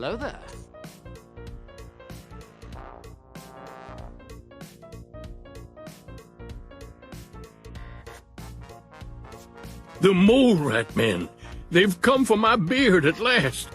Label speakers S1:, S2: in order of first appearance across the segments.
S1: hello there.
S2: The mole rat men! They've come for my beard at last!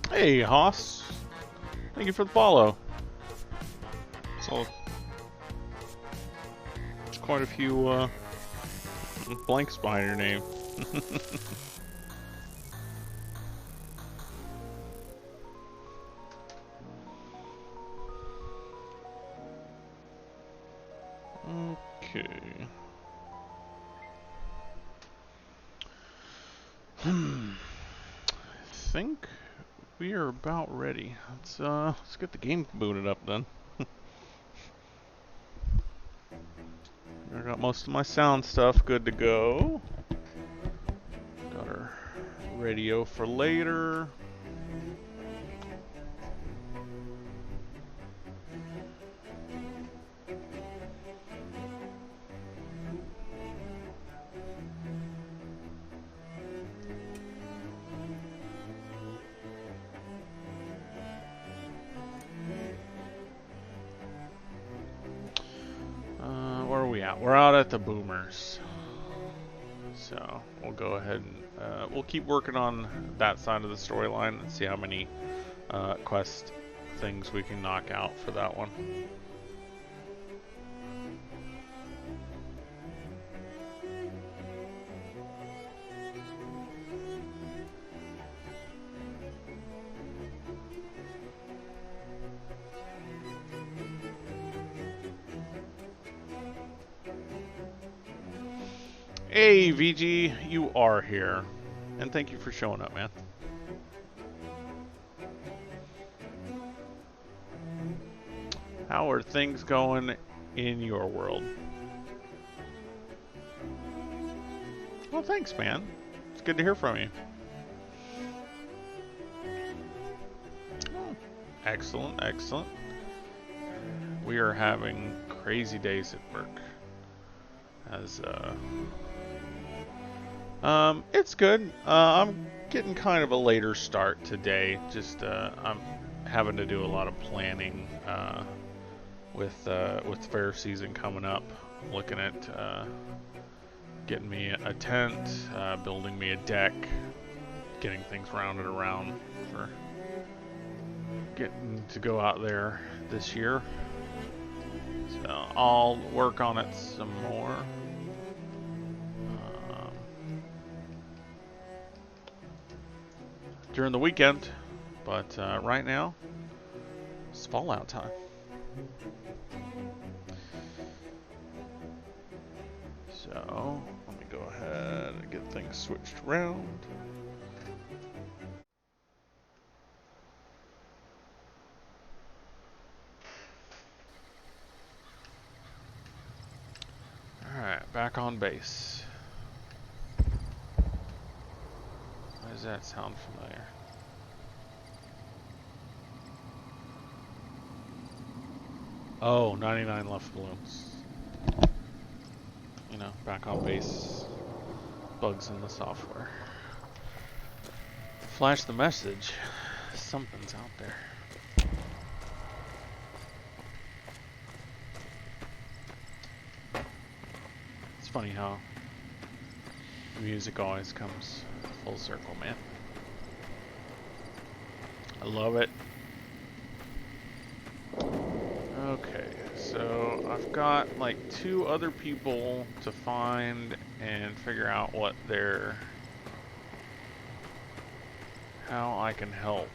S3: Hey, Hoss. Thank you for the follow. So, there's quite a few blanks behind your name. Okay. I think we are about ready. Let's get the game booted up then. I got most of my sound stuff good to go. Got our radio for later. Where are we at? We're out at the Boomers. So we'll go ahead and we'll keep working on that side of the storyline and see how many quest things we can knock out for that one. Hey, VG, you are here. And thank you for showing up, man. How are things going in your world? Well, thanks, man. It's good to hear from you. Oh, excellent, excellent. We are having crazy days at work. As, it's good. I'm getting kind of a later start today. Just, I'm having to do a lot of planning, with fair season coming up. Looking at, getting me a tent, building me a deck, getting things rounded around for getting to go out there this year. So I'll work on it some more. During the weekend, but right now it's Fallout time. So let me go ahead and get things switched around. Alright, back on base. Why does that sound familiar? Oh, 99 left balloons. You know, back on base. Bugs in the software. Flash the message. Something's out there. It's funny how Music always comes full circle, man. I love it. Okay, so I've got like 2 other people to find and figure out what they're... how I can help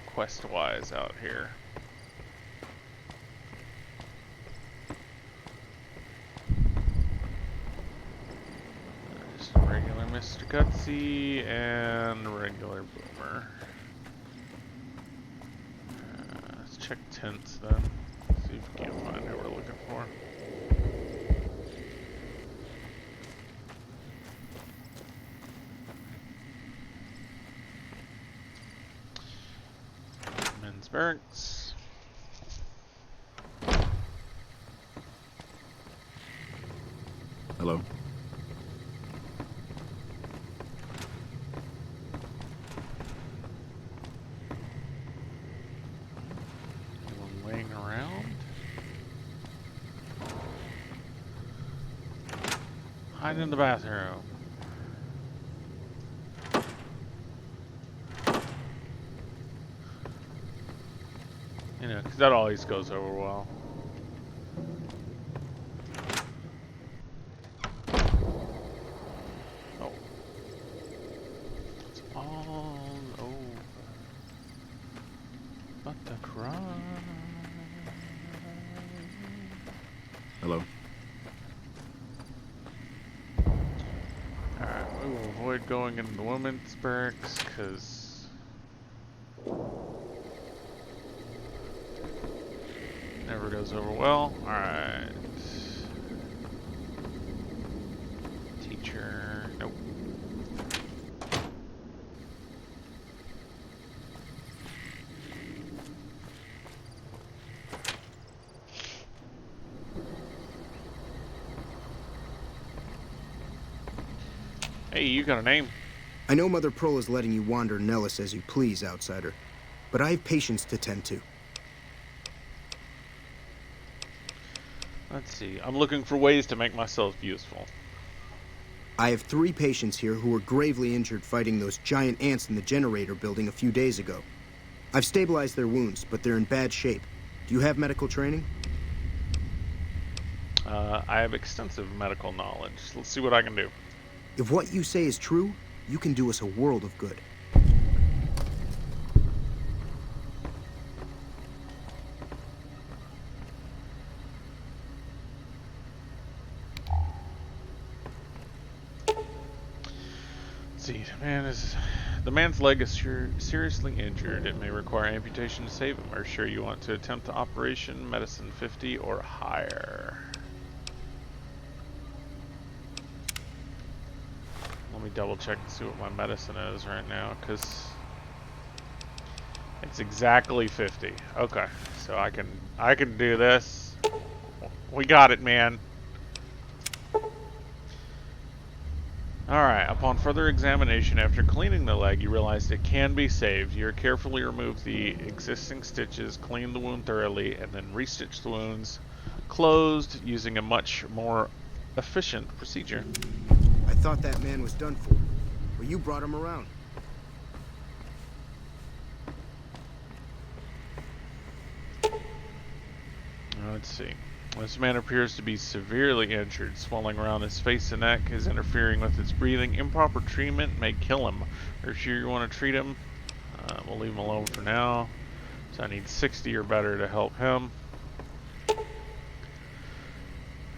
S3: quest-wise out here. Just a regular Mr. Gutsy and a regular Boomer. Let's check tents then. See if we can't find who we're looking for. Men's barracks.
S1: Hello?
S3: Anyone laying around? Hide in the bathroom. You know, because that always goes over well. Oh. It's all over. But the cry.
S1: Hello?
S3: Alright, we will avoid going into the women's barracks, because... never goes over well. Alright. Teacher. Nope. Hey, you got a name?
S4: I know Mother Pearl is letting you wander Nellis as you please, outsider, but I have patients to tend to.
S3: Let's see. I'm looking for ways to make myself useful.
S4: I have 3 patients here who were gravely injured fighting those giant ants in the generator building a few days ago. I've stabilized their wounds, but they're in bad shape. Do you have medical training?
S3: I have extensive medical knowledge. Let's see what I can do.
S4: If what you say is true, you can do us a world of good.
S3: See, the man's leg is seriously injured. It may require amputation to save him. Are you sure you want to attempt the operation? Medicine 50 or higher. Let me double check and see what my medicine is right now, because it's exactly 50. Okay, so I can do this. We got it, man. Alright, upon further examination, after cleaning the leg, you realize it can be saved. You carefully remove the existing stitches, clean the wound thoroughly, and then restitch the wounds closed using a much more efficient procedure.
S4: I thought that man was done for, but you brought him around.
S3: Let's see. This man appears to be severely injured. Swelling around his face and neck is interfering with his breathing. Improper treatment may kill him. Are you sure you want to treat him? We'll leave him alone for now. So I need 60 or better to help him.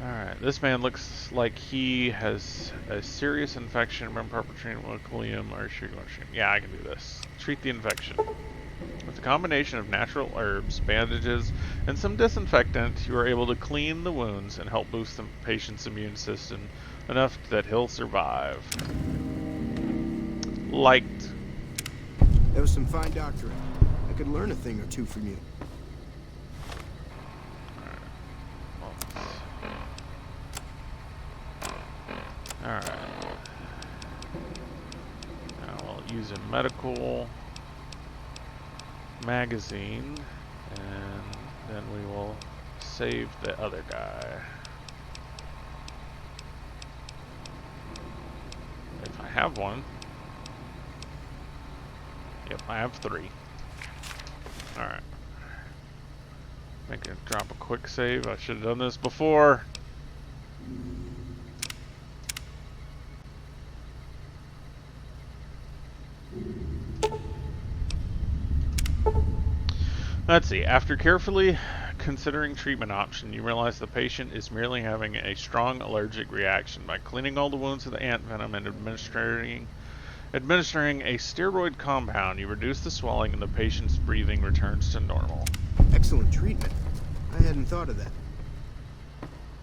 S3: Alright, this man looks like he has a serious infection. Improper treatment will kill him. Are you sure you want to treat him? Yeah, I can do this. Treat the infection. With a combination of natural herbs, bandages, and some disinfectant, you are able to clean the wounds and help boost the patient's immune system enough that he'll survive. Liked.
S4: That was some fine doctoring. I could learn a thing or two from you.
S3: Alright. Now we'll use a medical magazine, and then we will save the other guy. have one. Yep, I have 3. Alright. Make it drop a quick save. I should have done this before. Let's see. After carefully considering treatment option, you realize the patient is merely having a strong allergic reaction. By cleaning all the wounds with the ant venom and administering a steroid compound, you reduce the swelling and the patient's breathing returns to normal.
S4: Excellent treatment. I hadn't thought of that.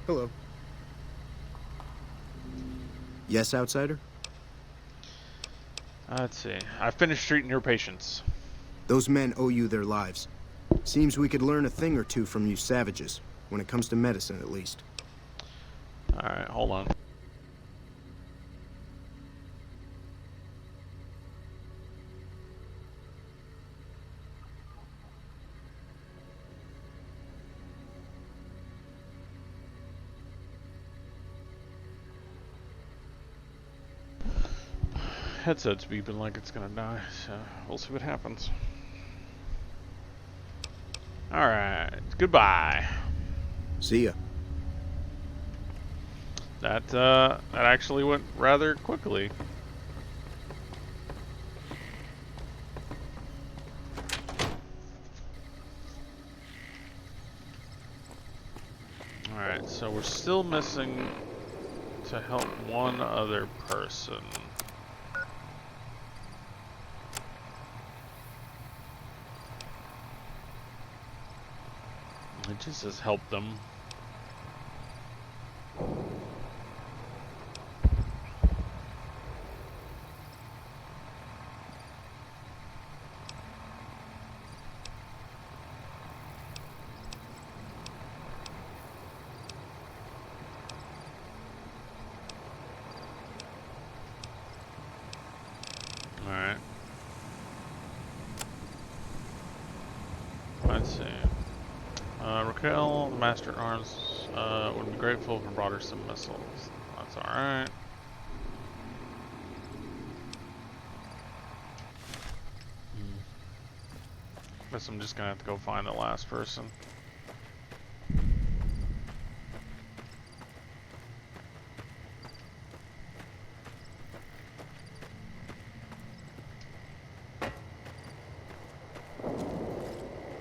S4: Hello. Yes, outsider?
S3: Let's see. I finished treating your patients.
S4: Those men owe you their lives. Seems we could learn a thing or two from you savages, when it comes to medicine at least.
S3: Alright, hold on. Headset's beeping like it's gonna die, so we'll see what happens. Alright, goodbye.
S4: See ya.
S3: That actually went rather quickly. Alright, so we're still missing to help one other person. It just says help them. Alright. Let's see. Raquel, the Master at Arms, would be grateful if I brought her some missiles. That's alright. Guess I'm just gonna have to go find the last person.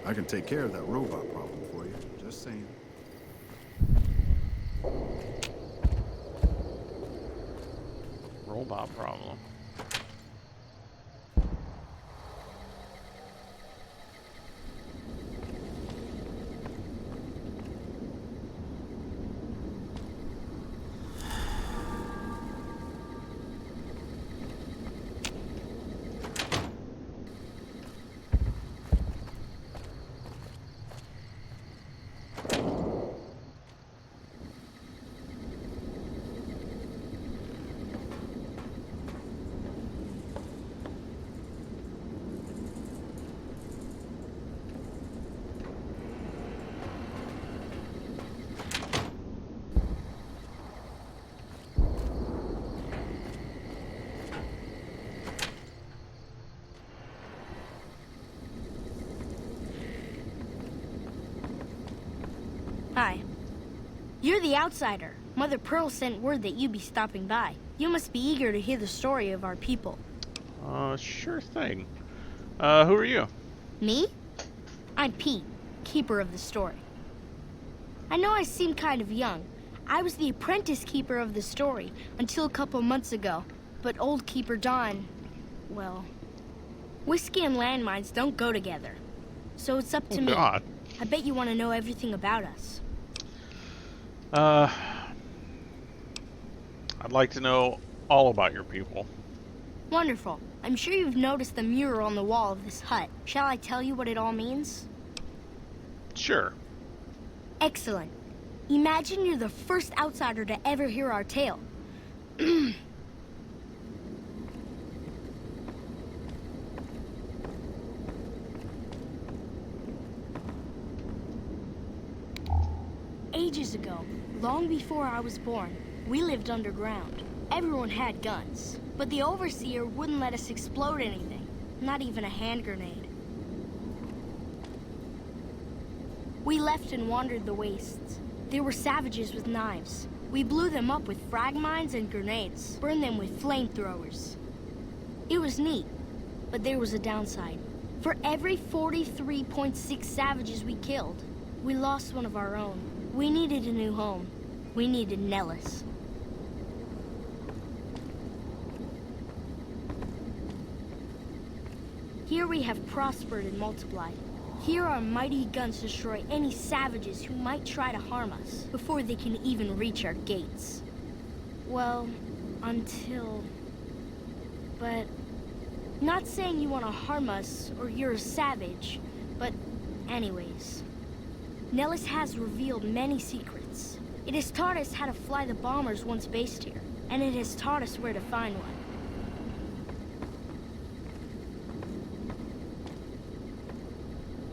S1: I can take care of that robot problem for you. Just saying.
S3: Robot problem.
S5: Hi. You're the outsider. Mother Pearl sent word that you'd be stopping by. You must be eager to hear the story of our people.
S3: Sure thing. Who are you?
S5: Me? I'm Pete, keeper of the story. I know I seem kind of young. I was the apprentice keeper of the story until a couple months ago. But old Keeper Don, well, whiskey and landmines don't go together. So it's up to me.
S3: God.
S5: I bet you want to know everything about us.
S3: I'd like to know all about your people.
S5: Wonderful. I'm sure you've noticed the mural on the wall of this hut. Shall I tell you what it all means?
S3: Sure.
S5: Excellent. Imagine you're the first outsider to ever hear our tale. Ages ago, long before I was born, We lived underground. Everyone had guns, but the Overseer wouldn't let us explode anything, not even a hand grenade. We left and wandered the wastes. There were savages with knives. We blew them up with frag mines and grenades, burned them with flamethrowers. It was neat, but there was a downside. For every 43.6 savages we killed, we lost one of our own. We needed a new home. We needed Nellis. Here we have prospered and multiplied. Here our mighty guns destroy any savages who might try to harm us before they can even reach our gates. Well, until... But... Not saying you want to harm us or you're a savage, but anyways. Nellis has revealed many secrets. It has taught us how to fly the bombers once based here, and it has taught us where to find one.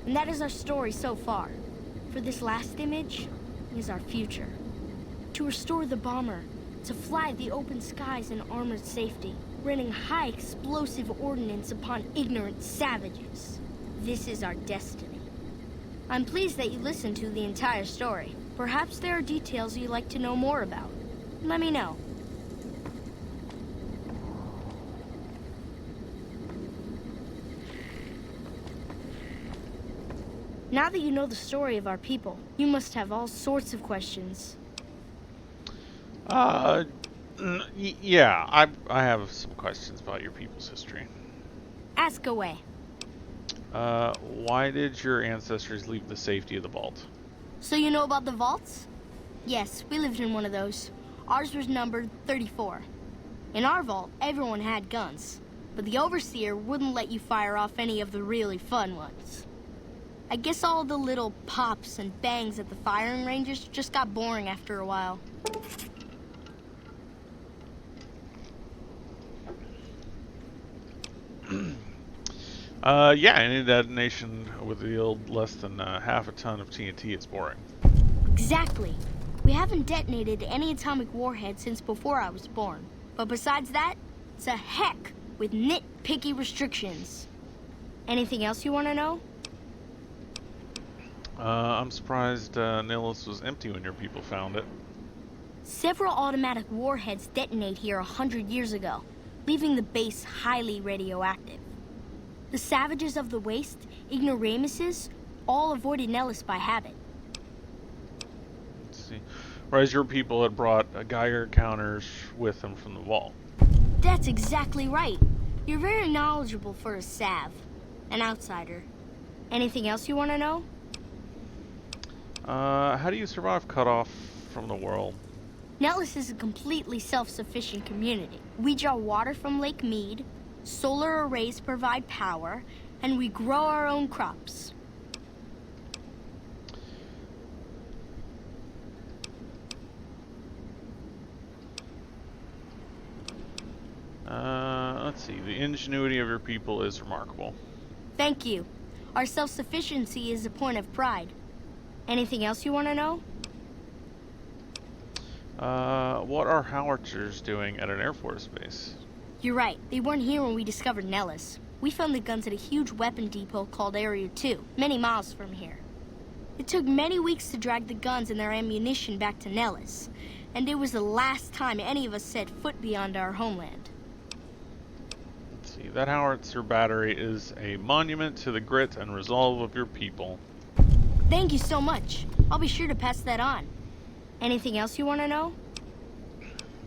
S5: And that is our story so far. For this last image is our future. To restore the bomber, to fly the open skies in armored safety, raining high explosive ordnance upon ignorant savages. This is our destiny. I'm pleased that you listened to the entire story. Perhaps there are details you'd like to know more about. Let me know. Now that you know the story of our people, you must have all sorts of questions.
S3: Yeah, I have some questions about your people's history.
S5: Ask away.
S3: Why did your ancestors leave the safety of the vault?
S5: So you know about the vaults? Yes, we lived in one of those. Ours was numbered 34. In our vault, everyone had guns, but the Overseer wouldn't let you fire off any of the really fun ones. I guess all the little pops and bangs at the firing ranges just got boring after a while.
S3: Yeah, any detonation with yield less than half a ton of TNT is boring.
S5: Exactly. We haven't detonated any atomic warhead since before I was born. But besides that, it's a heck with nitpicky restrictions. Anything else you want to know?
S3: I'm surprised Nilus was empty when your people found it.
S5: Several automatic warheads detonate here 100 years ago, leaving the base highly radioactive. The savages of the waste, ignoramuses, all avoided Nellis by habit.
S3: Let's see. Whereas your people had brought Geiger counters with them from the vault.
S5: That's exactly right. You're very knowledgeable for a Sav, an outsider. Anything else you want to know?
S3: How do you survive cut off from the world?
S5: Nellis is a completely self-sufficient community. We draw water from Lake Mead, solar arrays provide power, and we grow our own crops.
S3: Let's see. The ingenuity of your people is remarkable.
S5: Thank you. Our self-sufficiency is a point of pride. Anything else you want to know?
S3: What are howitzers doing at an Air Force base?
S5: You're right. They weren't here when we discovered Nellis. We found the guns at a huge weapon depot called Area 2, many miles from here. It took many weeks to drag the guns and their ammunition back to Nellis, and it was the last time any of us set foot beyond our homeland.
S3: Let's see. That howitzer battery is a monument to the grit and resolve of your people.
S5: Thank you so much. I'll be sure to pass that on. Anything else you want to know?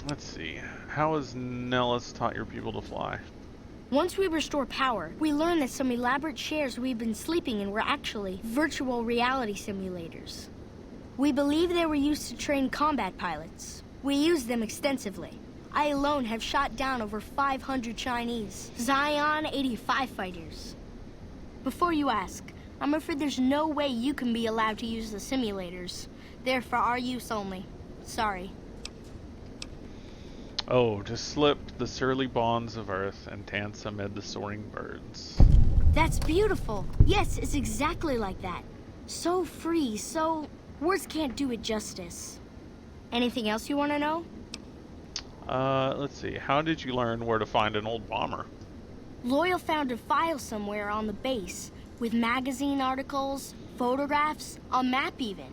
S3: Let's see. How has Nellis taught your people to fly?
S5: Once we restore power, we learn that some elaborate chairs we've been sleeping in were actually virtual reality simulators. We believe they were used to train combat pilots. We use them extensively. I alone have shot down over 500 Chinese Zion 85 fighters. Before you ask, I'm afraid there's no way you can be allowed to use the simulators. They're for our use only. Sorry.
S3: Oh, to slip the surly bonds of earth and dance amid the soaring birds.
S5: That's beautiful. Yes, it's exactly like that. So free, so... Words can't do it justice. Anything else you want to know?
S3: Let's see. How did you learn where to find an old bomber?
S5: Loyal found a file somewhere on the base with magazine articles, photographs, a map even.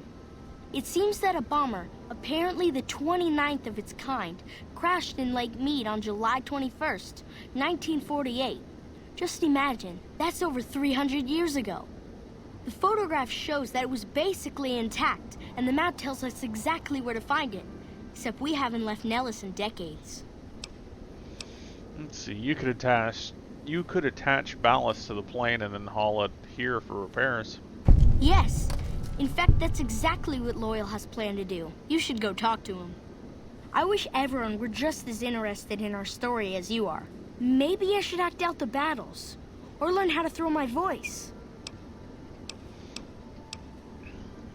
S5: It seems that a bomber, apparently the 29th of its kind, crashed in Lake Mead on July 21st, 1948. Just imagine, that's over 300 years ago. The photograph shows that it was basically intact, and the map tells us exactly where to find it. Except we haven't left Nellis in decades.
S3: Let's see. You could attach ballast to the plane and then haul it here for repairs.
S5: Yes. In fact, that's exactly what Loyal has planned to do. You should go talk to him. I wish everyone were just as interested in our story as you are. Maybe I should act out the battles, or learn how to throw my voice.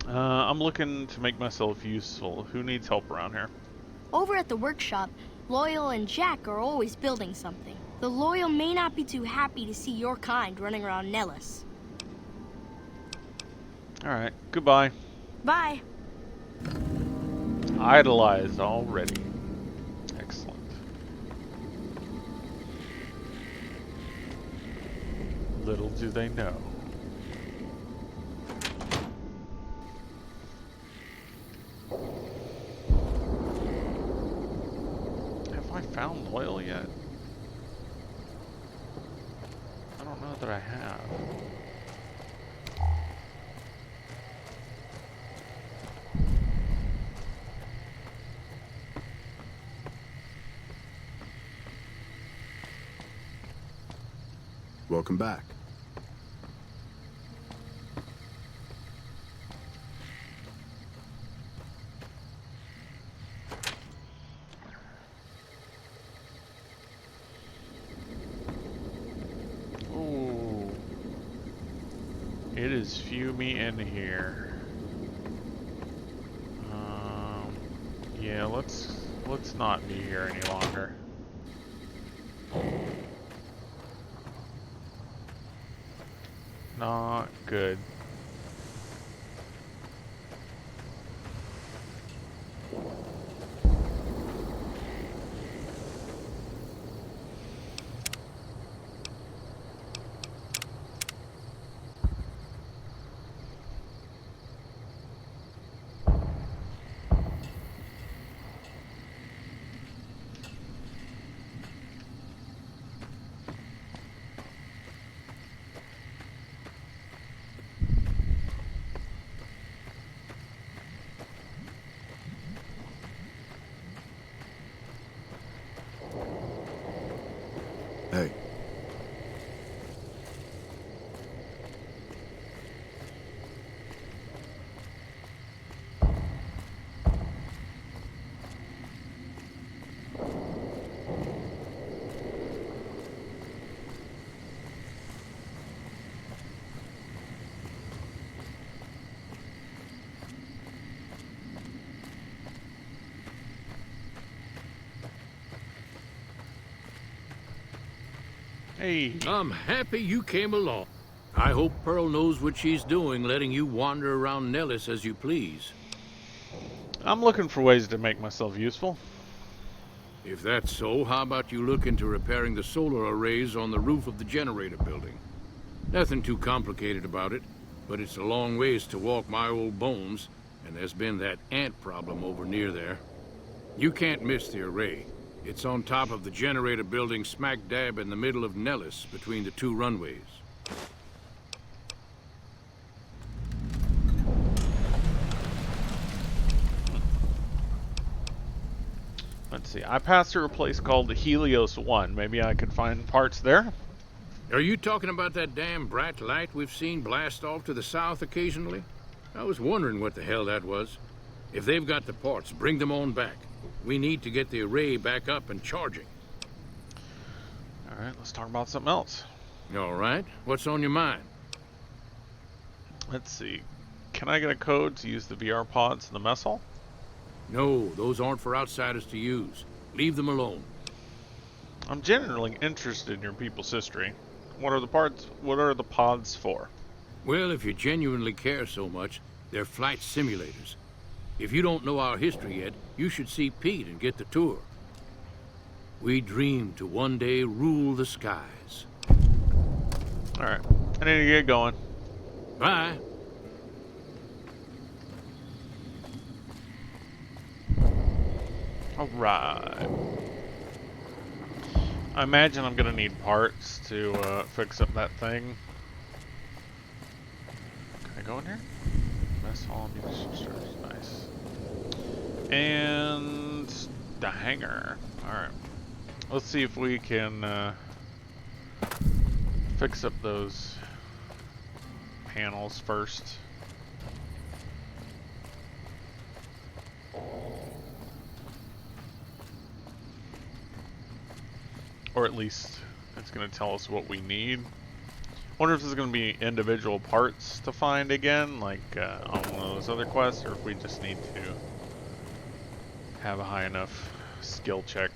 S3: I'm looking to make myself useful. Who needs help around here?
S5: Over at the workshop, Loyal and Jack are always building something. The Loyal may not be too happy to see your kind running around Nellis.
S3: Alright, goodbye.
S5: Bye.
S3: Idolized already. Excellent. Little do they know. Have I found Loyal yet? I don't know that I have.
S1: Welcome back.
S3: Ooh. It is fumey in here. Yeah, let's not be here any longer. Not good.
S1: Hey.
S3: Hey.
S2: I'm happy you came along. I hope Pearl knows what she's doing, letting you wander around Nellis as you please.
S3: I'm looking for ways to make myself useful.
S2: If that's so, how about you look into repairing the solar arrays on the roof of the generator building? Nothing too complicated about it, but it's a long ways to walk my old bones, and there's been that ant problem over near there. You can't miss the array. It's on top of the generator building smack dab in the middle of Nellis, between the two runways.
S3: Let's see. I passed through a place called the Helios 1. Maybe I could find parts there?
S2: Are you talking about that damn bright light we've seen blast off to the south occasionally? I was wondering what the hell that was. If they've got the parts, bring them on back. We need to get the array back up and charging.
S3: Alright, let's talk about something else.
S2: All right. What's on your mind?
S3: Let's see. Can I get a code to use the VR pods in the mess hall?
S2: No, those aren't for outsiders to use. Leave them alone.
S3: I'm genuinely interested in your people's history. What are the pods for?
S2: Well, if you genuinely care so much, they're flight simulators. If you don't know our history yet, you should see Pete and get the tour. We dream to one day rule the skies.
S3: Alright. I need to get going.
S2: Bye.
S3: Alright. I imagine I'm gonna need parts to fix up that thing. Can I go in here? Mess hall, ammunition stores. Nice. And the hangar. Alright. Let's see if we can fix up those panels first. Or at least it's going to tell us what we need. Wonder if there's going to be individual parts to find again, like on one of those other quests, or if we just need to have a high enough skill check.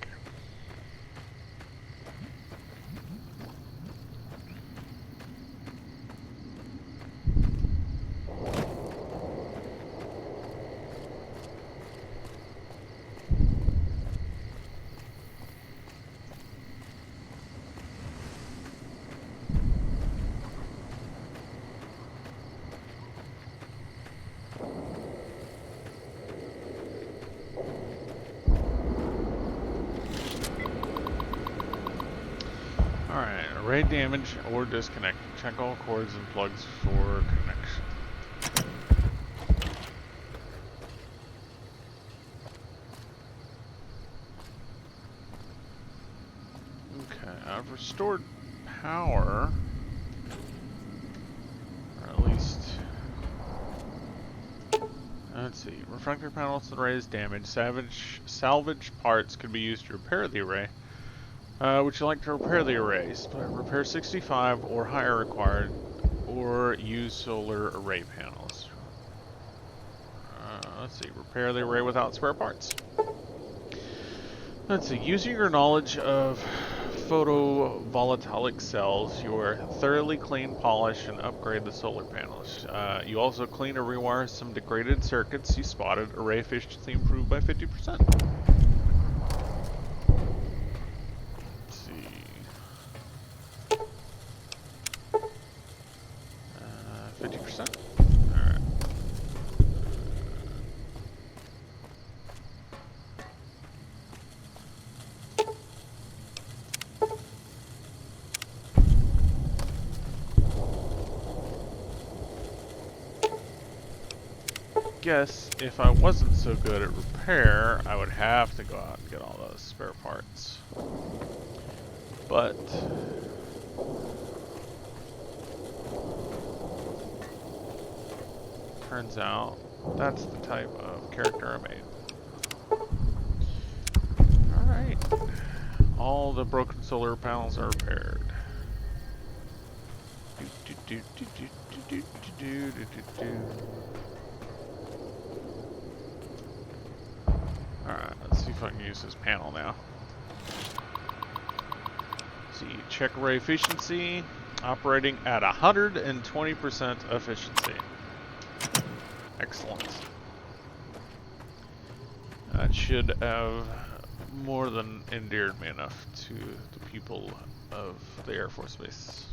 S3: Alright, array damage or disconnect. Check all cords and plugs for connection. Okay, I've restored power. Or at least... Let's see. Refractor panels and arrays damaged. Salvage parts could be used to repair the array. Would you like to repair the arrays? Repair 65 or higher required, or use solar array panels. Let's see, repair the array without spare parts. Let's see, using your knowledge of photovoltaic cells, you thoroughly clean, polish, and upgrade the solar panels. You also clean or rewire some degraded circuits you spotted. Array efficiency improved by 50%. 50%? Alright. Guess if I wasn't so good at repair, I would have to go out and get all those spare parts. But turns out that's the type of character I made. Alright. All the broken solar panels are repaired. Alright, let's see if I can use this panel now. Let's see, check array efficiency. Operating at 120% efficiency. Excellent. That should have more than endeared me enough to the people of the Air Force Base.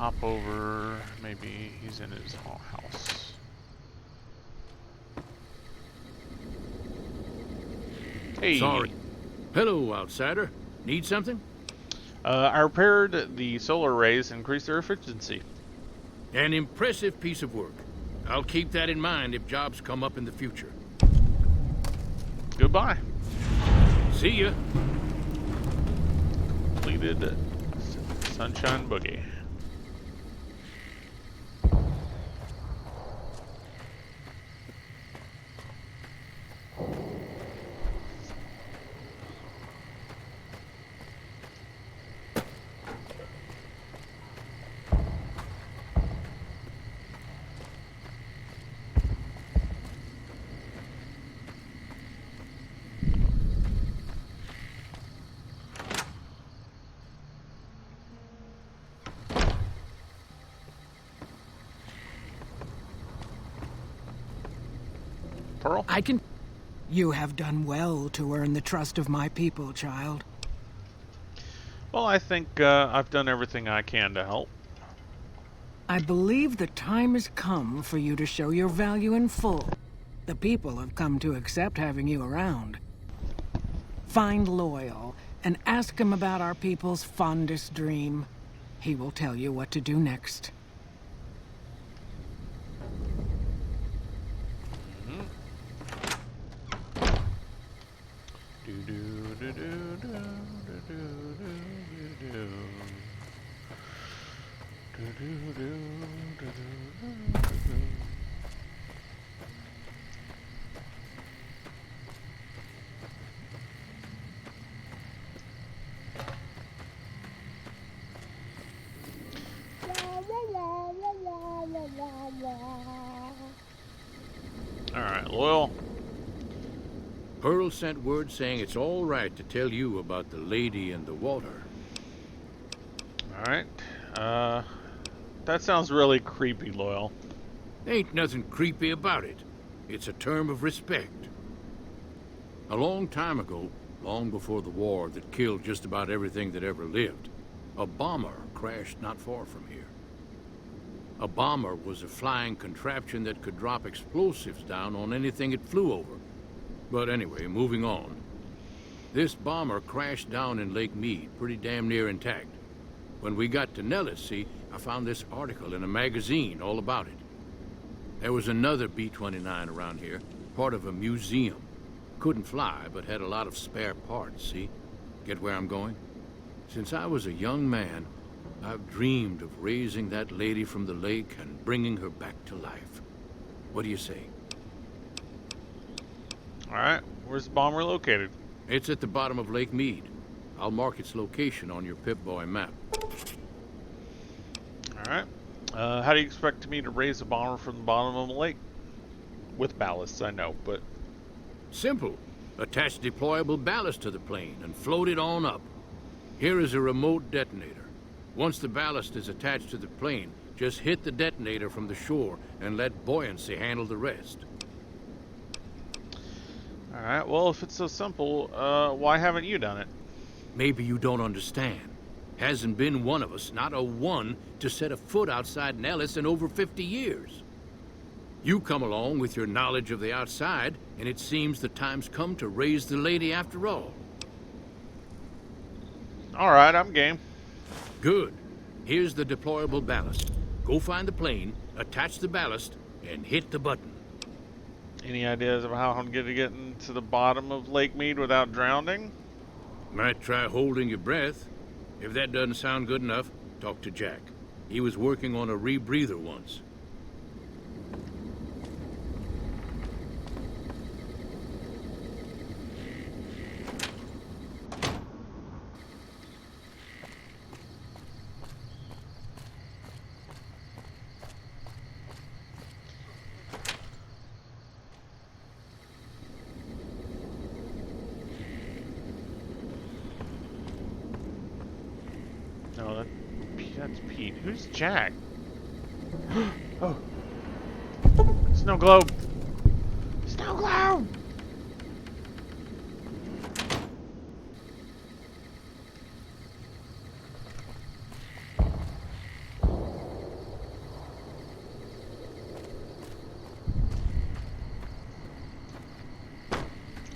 S3: hop over. Maybe he's in his house. Hey.
S2: Sorry. Hello, outsider. Need something?
S3: I repaired the solar arrays and increased their efficiency.
S2: An impressive piece of work. I'll keep that in mind if jobs come up in the future.
S3: Goodbye.
S2: See ya.
S3: Completed Sunshine Boogie. Pearl?
S6: I can... You have done well to earn the trust of my people, child.
S3: Well, I think I've done everything I can to help.
S6: I believe the time has come for you to show your value in full. The people have come to accept having you around. Find Loyal and ask him about our people's fondest dream. He will tell you what to do next.
S3: Alright, Loyal.
S2: Pearl sent word saying it's all right to tell you about the lady in the water.
S3: Alright. That sounds really creepy, Loyal.
S2: Ain't nothing creepy about it. It's a term of respect. A long time ago, long before the war that killed just about everything that ever lived, a bomber crashed not far from here. A bomber was a flying contraption that could drop explosives down on anything it flew over. But anyway, moving on. This bomber crashed down in Lake Mead, pretty damn near intact. When we got to Nellis, see, I found this article in a magazine all about it. There was another B-29 around here, part of a museum. Couldn't fly, but had a lot of spare parts, see? Get where I'm going? Since I was a young man, I've dreamed of raising that lady from the lake and bringing her back to life. What do you say?
S3: Alright, where's the bomber located?
S2: It's at the bottom of Lake Mead. I'll mark its location on your Pip-Boy map.
S3: Alright. How do you expect me to raise a bomber from the bottom of the lake? With ballasts, I know, but...
S2: Simple. Attach deployable ballast to the plane and float it on up. Here is a remote detonator. Once the ballast is attached to the plane, just hit the detonator from the shore and let buoyancy handle the rest.
S3: Alright, well, if it's so simple, why haven't you done it?
S2: Maybe you don't understand. Hasn't been one of us, not a one, to set a foot outside Nellis in over 50 years. You come along with your knowledge of the outside, and it seems the time's come to raise the lady after all.
S3: Alright, I'm game.
S2: Good. Here's the deployable ballast. Go find the plane, attach the ballast, and hit the button.
S3: Any ideas of how I'm going to get into the bottom of Lake Mead without drowning?
S2: Might try holding your breath. If that doesn't sound good enough, talk to Jack. He was working on a rebreather once.
S3: No, that's Pete. Who's Jack? Oh. Snow globe. Snow globe.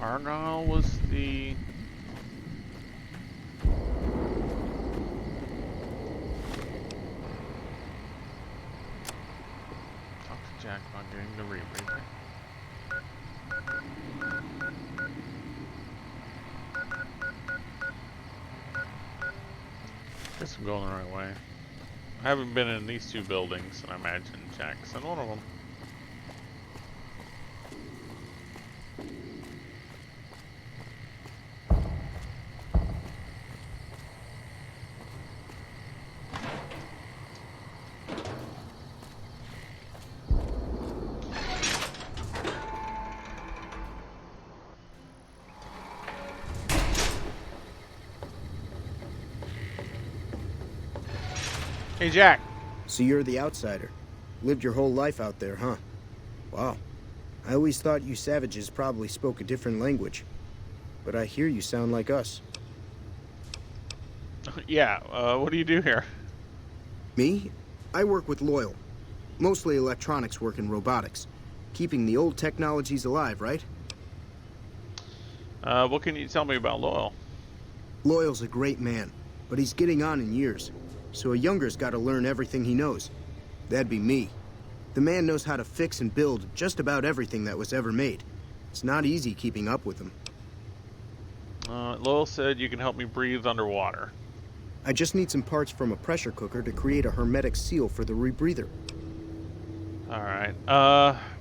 S3: Argyle was the... Talk to Jack about getting the rebreather. Guess I'm going the right way. I haven't been in these two buildings, and I imagine Jack's in one of them. Hey, Jack.
S4: So you're the outsider. Lived your whole life out there, huh? Wow. I always thought you savages probably spoke a different language. But I hear you sound like us.
S3: Yeah, what do you do here?
S4: Me? I work with Loyal. Mostly electronics work and robotics. Keeping the old technologies alive, right?
S3: What can you tell me about Loyal?
S4: Loyal's a great man, but he's getting on in years. So a younger's got to learn everything he knows. That'd be me. The man knows how to fix and build just about everything that was ever made. It's not easy keeping up with him.
S3: Loyal said you can help me breathe underwater.
S4: I just need some parts from a pressure cooker to create a hermetic seal for the rebreather.
S3: Alright.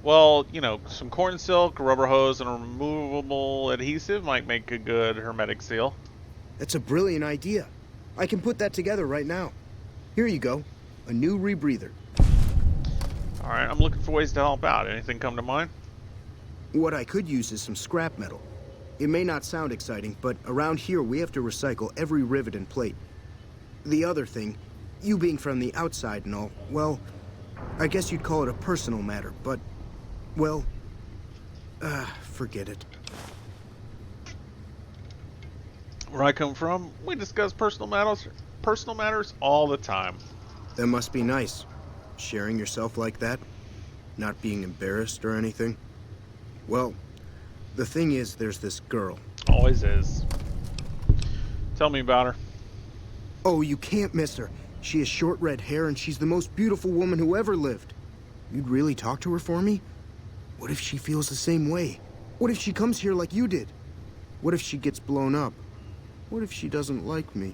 S3: Well, you know, some corn silk, a rubber hose, and a removable adhesive might make a good hermetic seal.
S4: That's a brilliant idea. I can put that together right now. Here you go. A new rebreather.
S3: Alright, I'm looking for ways to help out. Anything come to mind?
S4: What I could use is some scrap metal. It may not sound exciting, but around here we have to recycle every rivet and plate. The other thing, you being from the outside and all, well, I guess you'd call it a personal matter, but, well, forget it.
S3: Where I come from, we discuss personal matters all the time.
S4: That must be nice, sharing yourself like that, not being embarrassed or anything. Well, the thing is, there's this girl.
S3: Always is. Tell me about her.
S4: Oh, you can't miss her. She has short red hair and she's the most beautiful woman who ever lived. You'd really talk to her for me? What if she feels the same way? What if she comes here like you did? What if she gets blown up? What if she doesn't like me?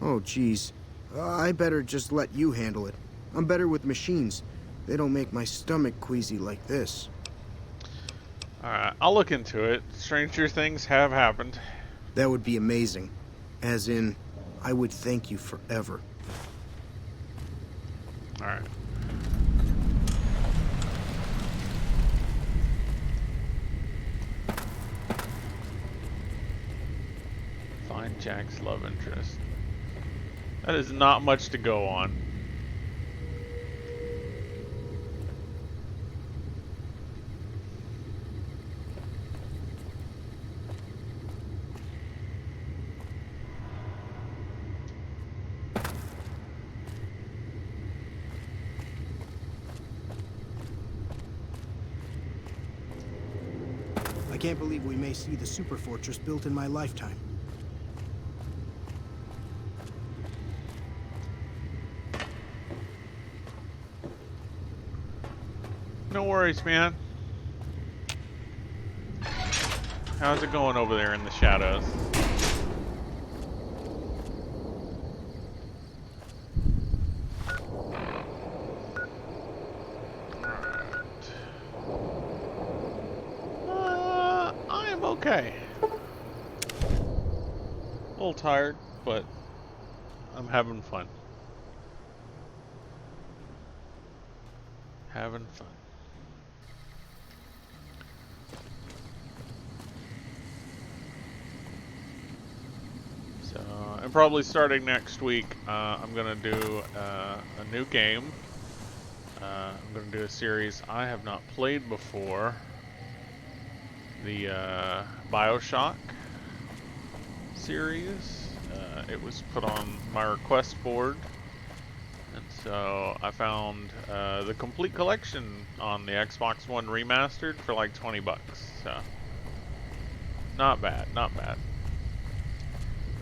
S4: Oh, geez. I better just let you handle it. I'm better with machines. They don't make my stomach queasy like this.
S3: Alright, I'll look into it. Stranger things have happened.
S4: That would be amazing. As in, I would thank you forever.
S3: Alright. Find Jack's love interest. That is not much to go on.
S4: I can't believe we may see the super fortress built in my lifetime.
S3: No worries, man. How's it going over there in the shadows? I'm okay. A little tired, but I'm having fun. Having fun. So, and probably starting next week, I'm gonna do a new game. I'm gonna do a series I have not played before. The BioShock series. It was put on my request board, and so I found the complete collection on the Xbox One remastered for like $20. So Not bad, not bad.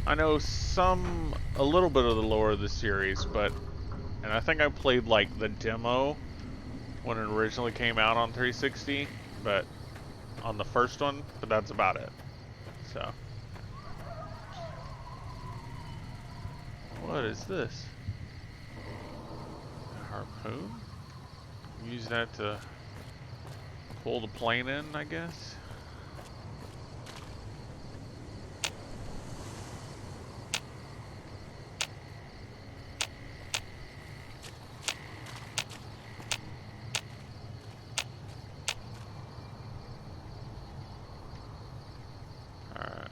S3: I know a little bit of the lore of the series, and I think I played like the demo when it originally came out on 360, but on the first one, but that's about it. So. What is this? A harpoon? Use that to pull the plane in, I guess. Alright.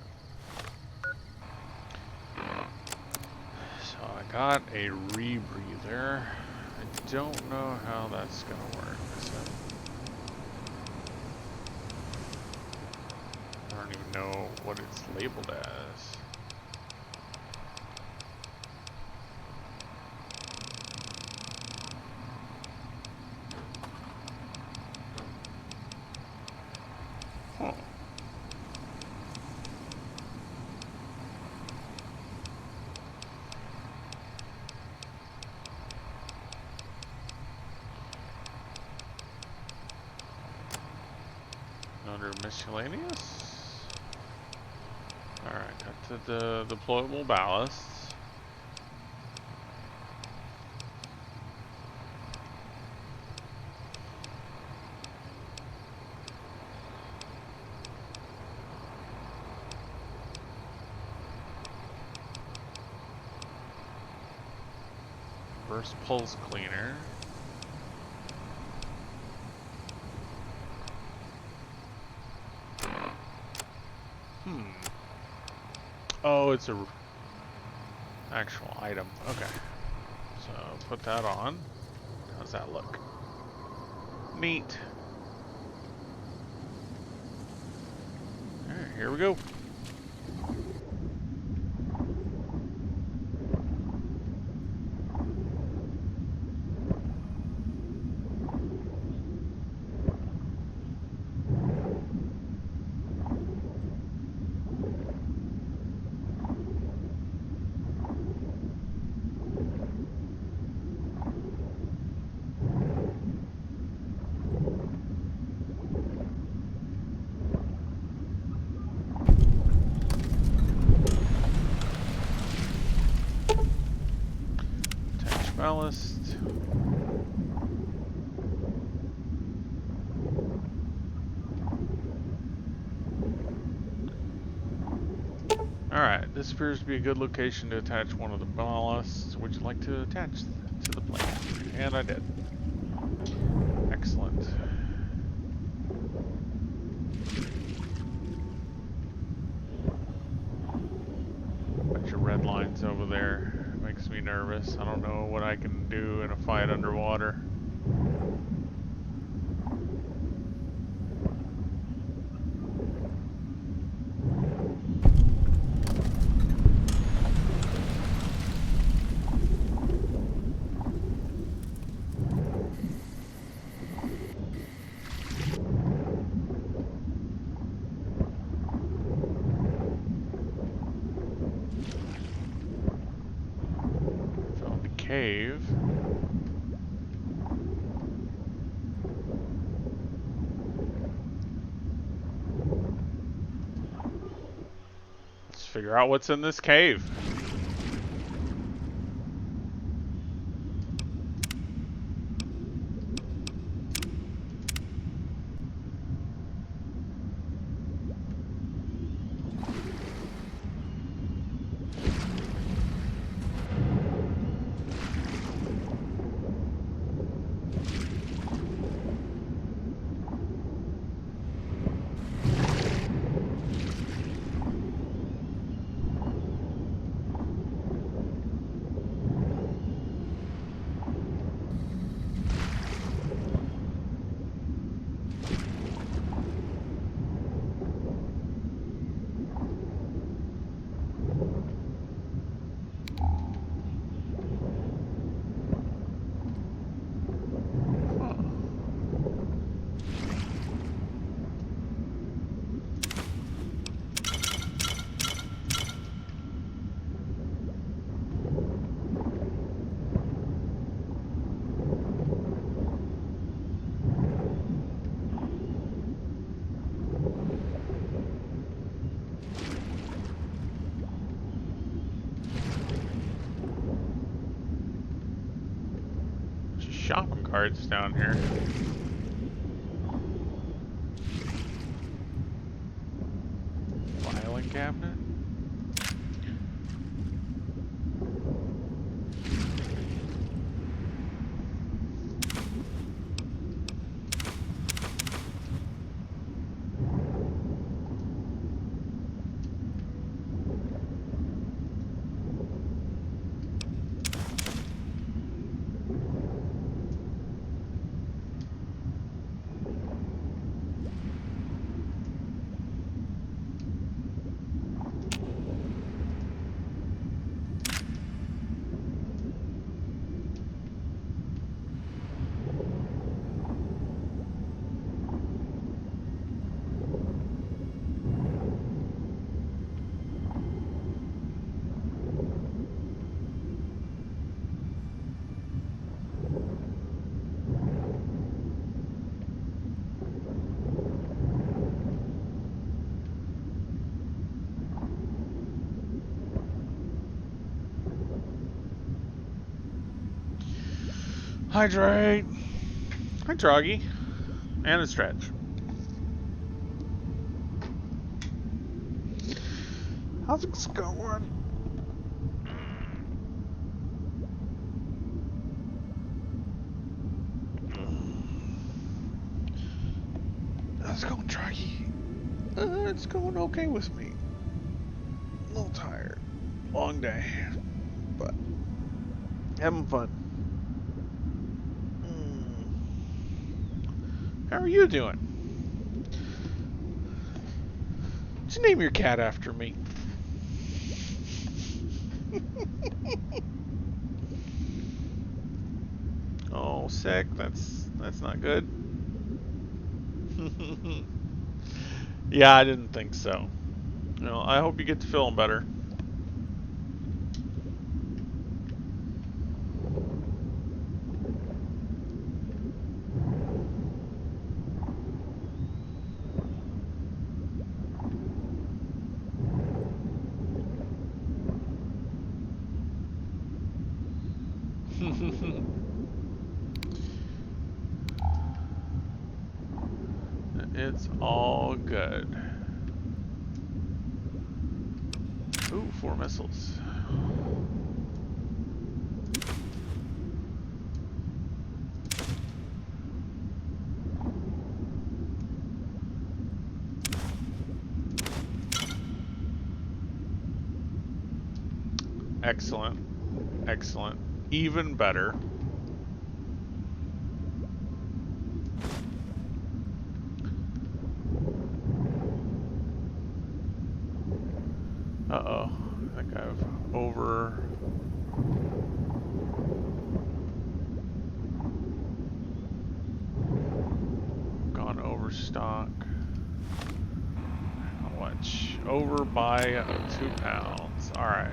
S3: So I got a rebreather. I don't know how that's gonna work. So I don't even know what it's labeled as. Huh. Under miscellaneous. Alright, got to the deployable ballasts. Burst pulse cleaner. Oh, it's a actual item. Okay. So put that on. How's that look? Neat. Alright, here we go. Ballast. Alright, this appears to be a good location to attach one of the ballasts. Would you like to attach to the plane? And I did. Excellent. Bunch of red lines over there. Makes me nervous. I don't know what I can do in a fight underwater. Cave. Let's figure out what's in this cave. carts down here. Filing cabinet? Hydrate. Hi, Droggy. And a stretch. How's it going? How's it going, Droggy? It's going okay with me. A little tired. Long day. But having fun. How are you doing? Did you name your cat after me? Oh, sick. That's not good. Yeah, I didn't think so. No, I hope you get to feeling better. It's all good. Ooh, 4 missiles. Excellent. Excellent. Even better. Uh-oh. I think I've gone overstock. How much? Over by 2 pounds. Alright.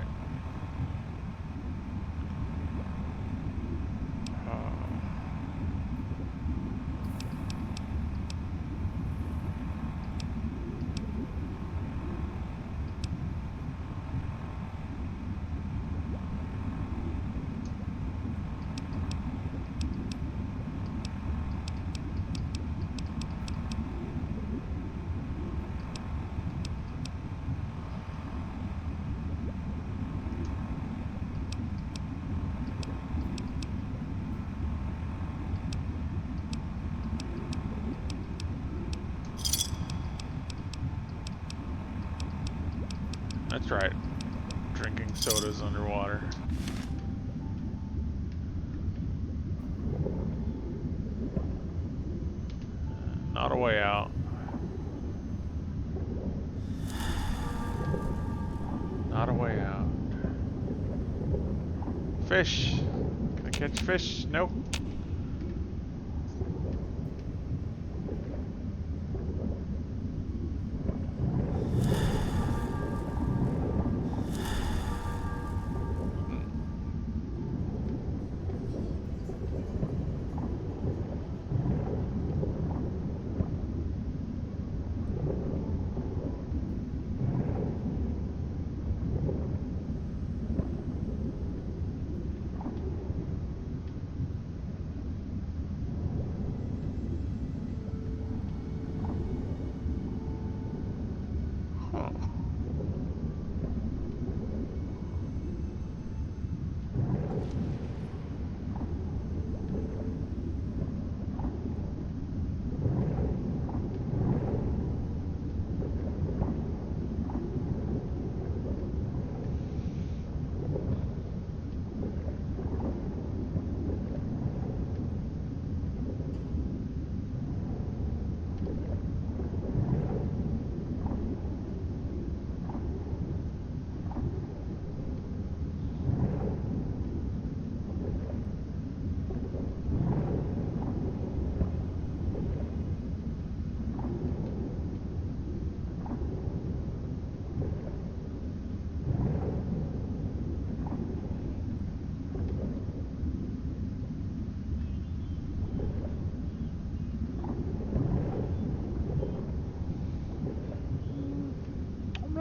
S3: That's right. Drinking sodas underwater. Not a way out. Not a way out. Fish. Can I catch fish? Nope.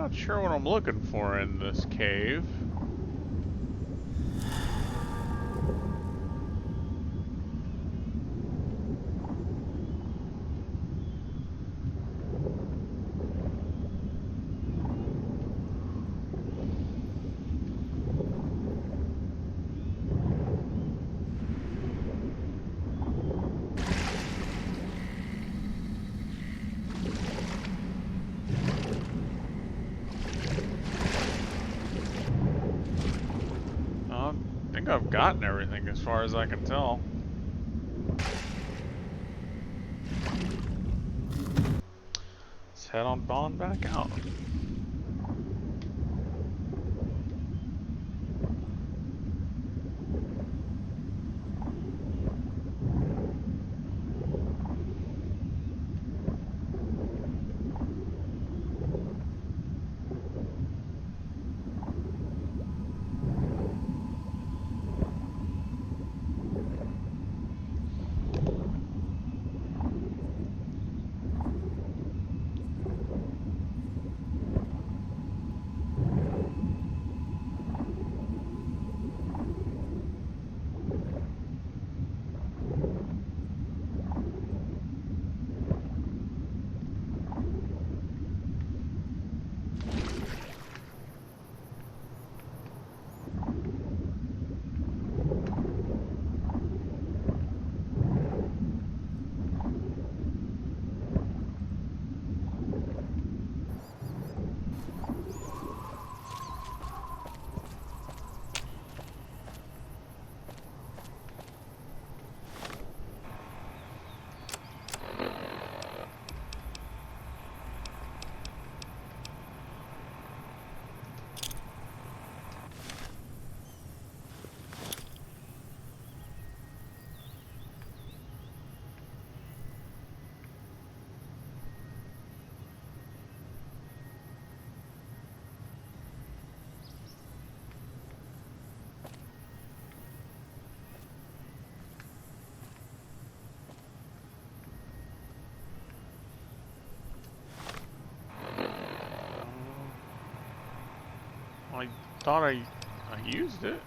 S3: not sure what I'm looking for in this cave. I think I've gotten everything as far as I can tell. Let's head on back out. I thought I used it.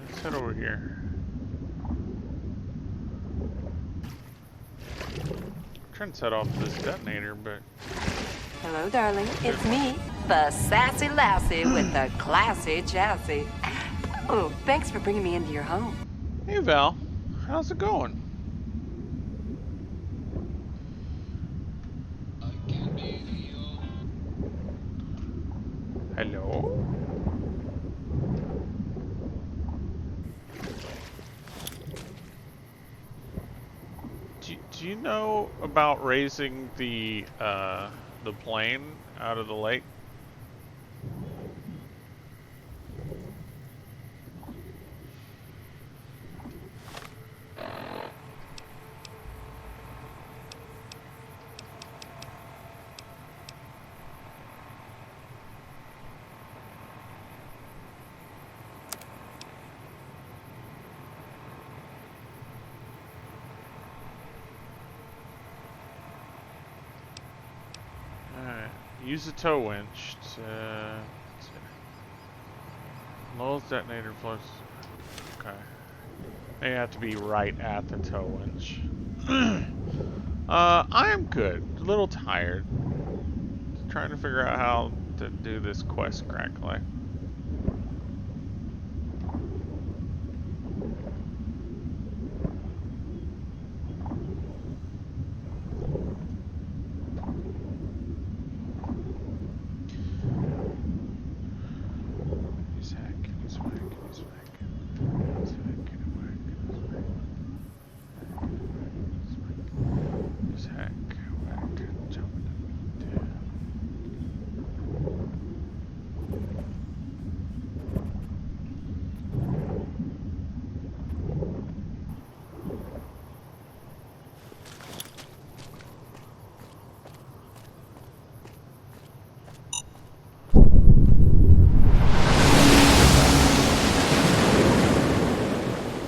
S3: Let's head over here. I'm trying to set off this detonator, but
S7: Hello, darling. It's me, the sassy lassie with the classy chassis. Oh, thanks for bringing me into your home.
S3: hey Val, how's it going? Hello? Do you know about raising the plane out of the lake? Use the tow winch to lowers detonator plus. Okay. They have to be right at the tow winch. I am good. A little tired. Just trying to figure out how to do this quest correctly.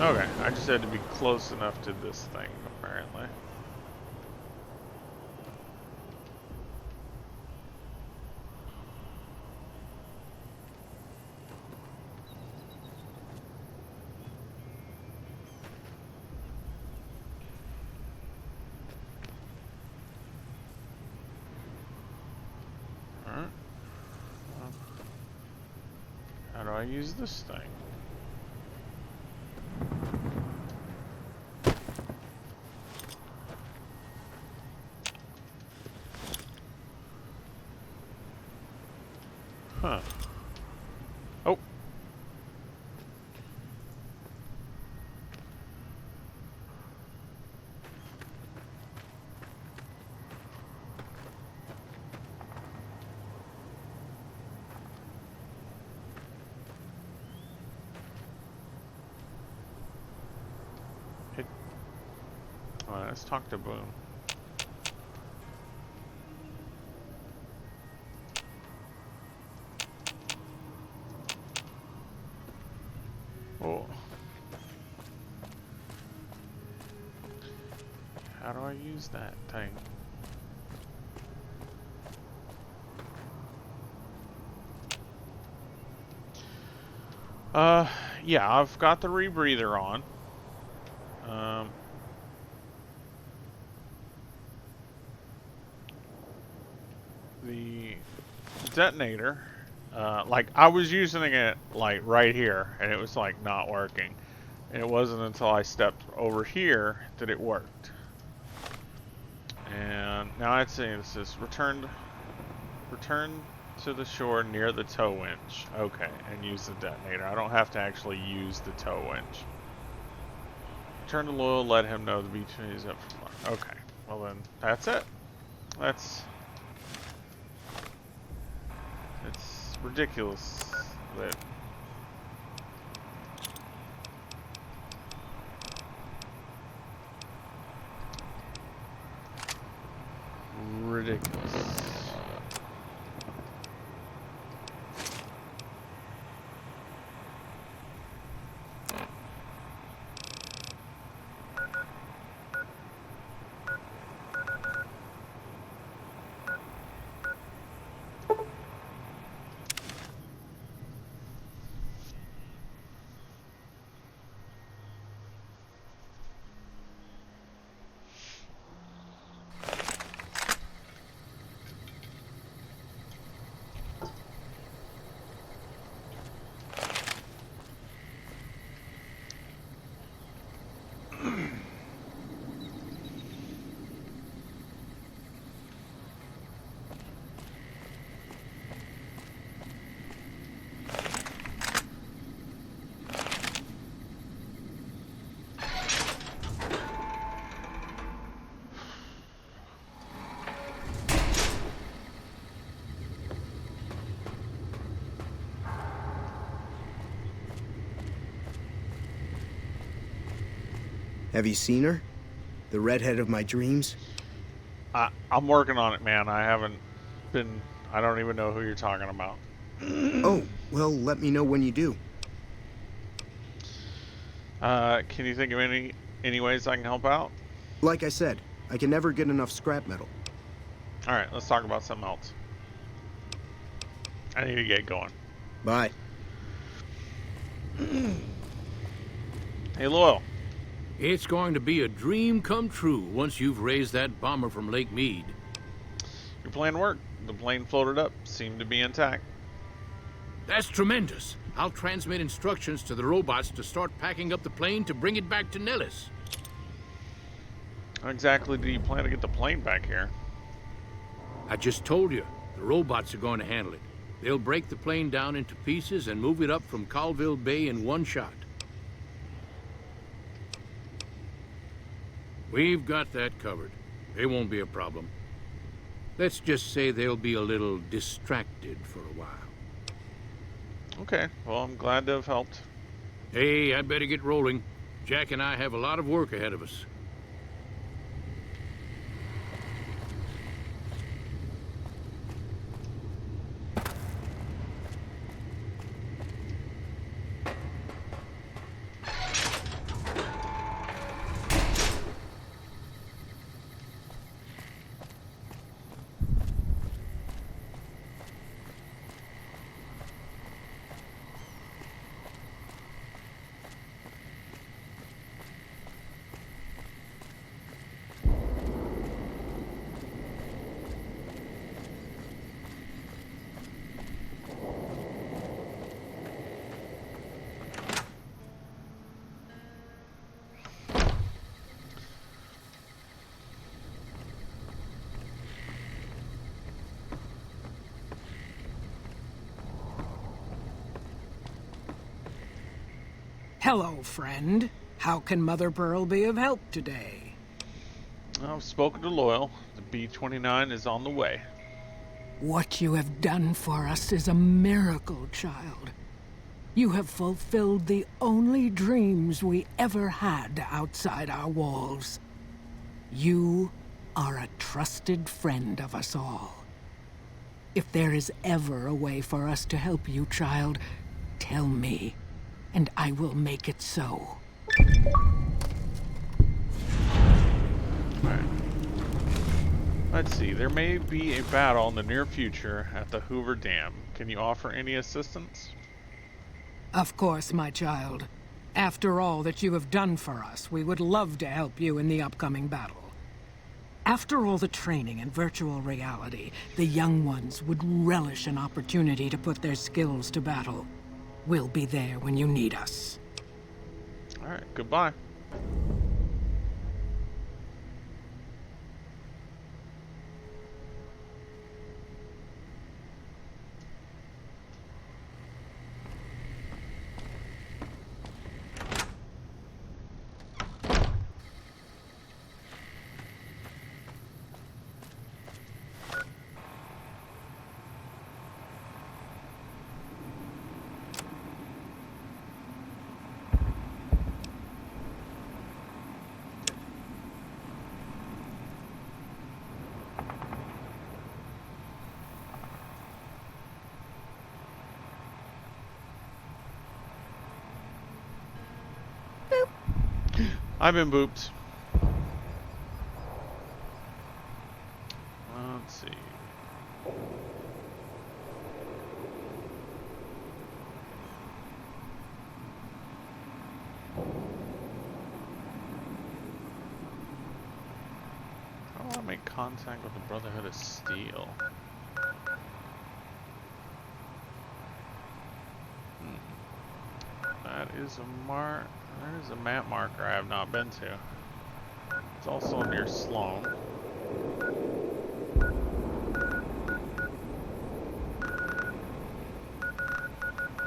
S3: Okay, I just had to be close enough to this thing, apparently. Alright. Well, how do I use this thing? Huh. Oh. Alright, let's talk to Boone. Oh. How do I use that thing? Yeah, I've got the rebreather on. The detonator, like I was using it like right here and it was like not working. And it wasn't until I stepped over here that it worked. And now I'd say this is return to the shore near the tow winch. Okay, and use the detonator. I don't have to actually use the tow winch. Return to Loyal, let him know the beach is up for fun. Okay, well then, that's it. It's ridiculous that... Ridiculous.
S4: Have you seen her? The redhead of my dreams?
S3: I'm working on it, man. I haven't been... I don't even know who you're talking about.
S4: Oh, well, let me know when you do.
S3: Can you think of any ways I can help out?
S4: Like I said, I can never get enough scrap metal.
S3: Alright, let's talk about something else. I need to get going.
S4: Bye.
S3: Hey, Loyal.
S2: It's going to be a dream come true once you've raised that bomber from Lake Mead.
S3: Your plan worked. The plane floated up, seemed to be intact.
S2: That's tremendous. I'll transmit instructions to the robots to start packing up the plane to bring it back to Nellis.
S3: How exactly do you plan to get the plane back here?
S2: I just told you, the robots are going to handle it. They'll break the plane down into pieces and move it up from Colville Bay in one shot. We've got that covered. They won't be a problem. Let's just say they'll be a little distracted for a while.
S3: Okay, well, I'm glad to have helped.
S2: Hey, I better get rolling. Jack and I have a lot of work ahead of us.
S6: Hello, friend. How can Mother Pearl be of help today?
S3: I've spoken to Loyal. The B-29 is on the way.
S6: What you have done for us is a miracle, child. You have fulfilled the only dreams we ever had outside our walls. You are a trusted friend of us all. If there is ever a way for us to help you, child, tell me, and I will make it so.
S3: Alright. Let's see, there may be a battle in the near future at the Hoover Dam. Can you offer any assistance?
S6: Of course, my child. After all that you have done for us, we would love to help you in the upcoming battle. After all the training in virtual reality, the young ones would relish an opportunity to put their skills to battle. We'll be there when you need us.
S3: Alright, goodbye. I've been booped. Let's see. How do I make contact with the Brotherhood of Steel? That is a There is a map marker I have not been to. It's also near Sloan.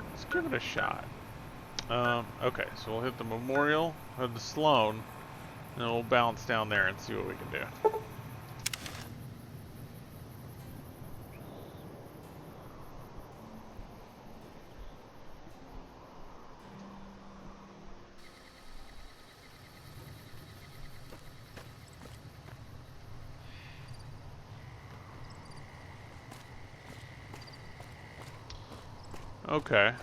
S3: Let's give it a shot. Okay, so we'll hit the Memorial, hit the Sloan, and then we'll bounce down there and see what we can do. Okay.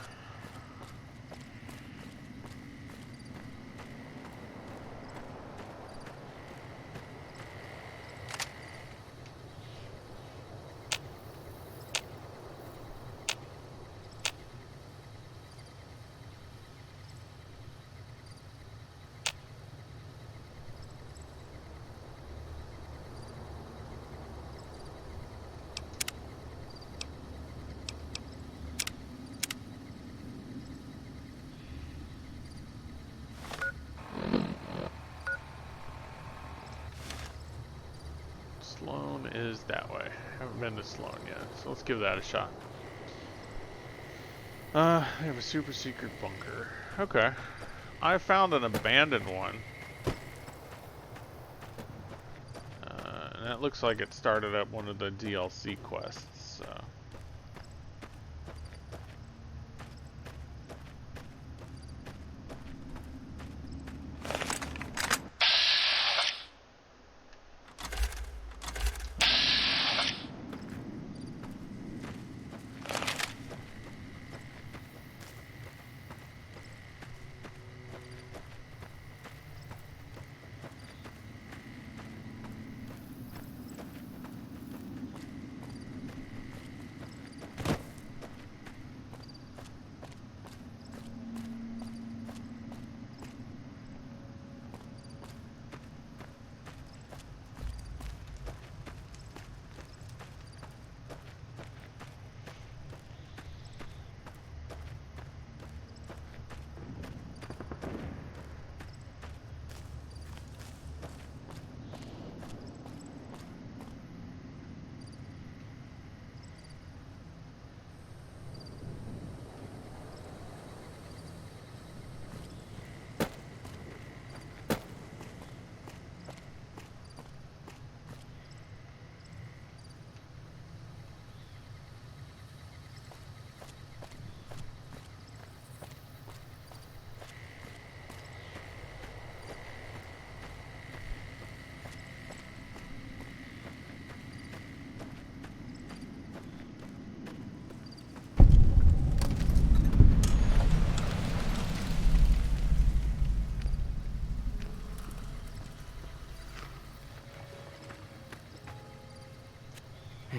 S3: Sloan is that way. Haven't been to Sloan yet, so let's give that a shot. We have a super secret bunker. Okay. I found an abandoned one. And that looks like it started up one of the DLC quests, so.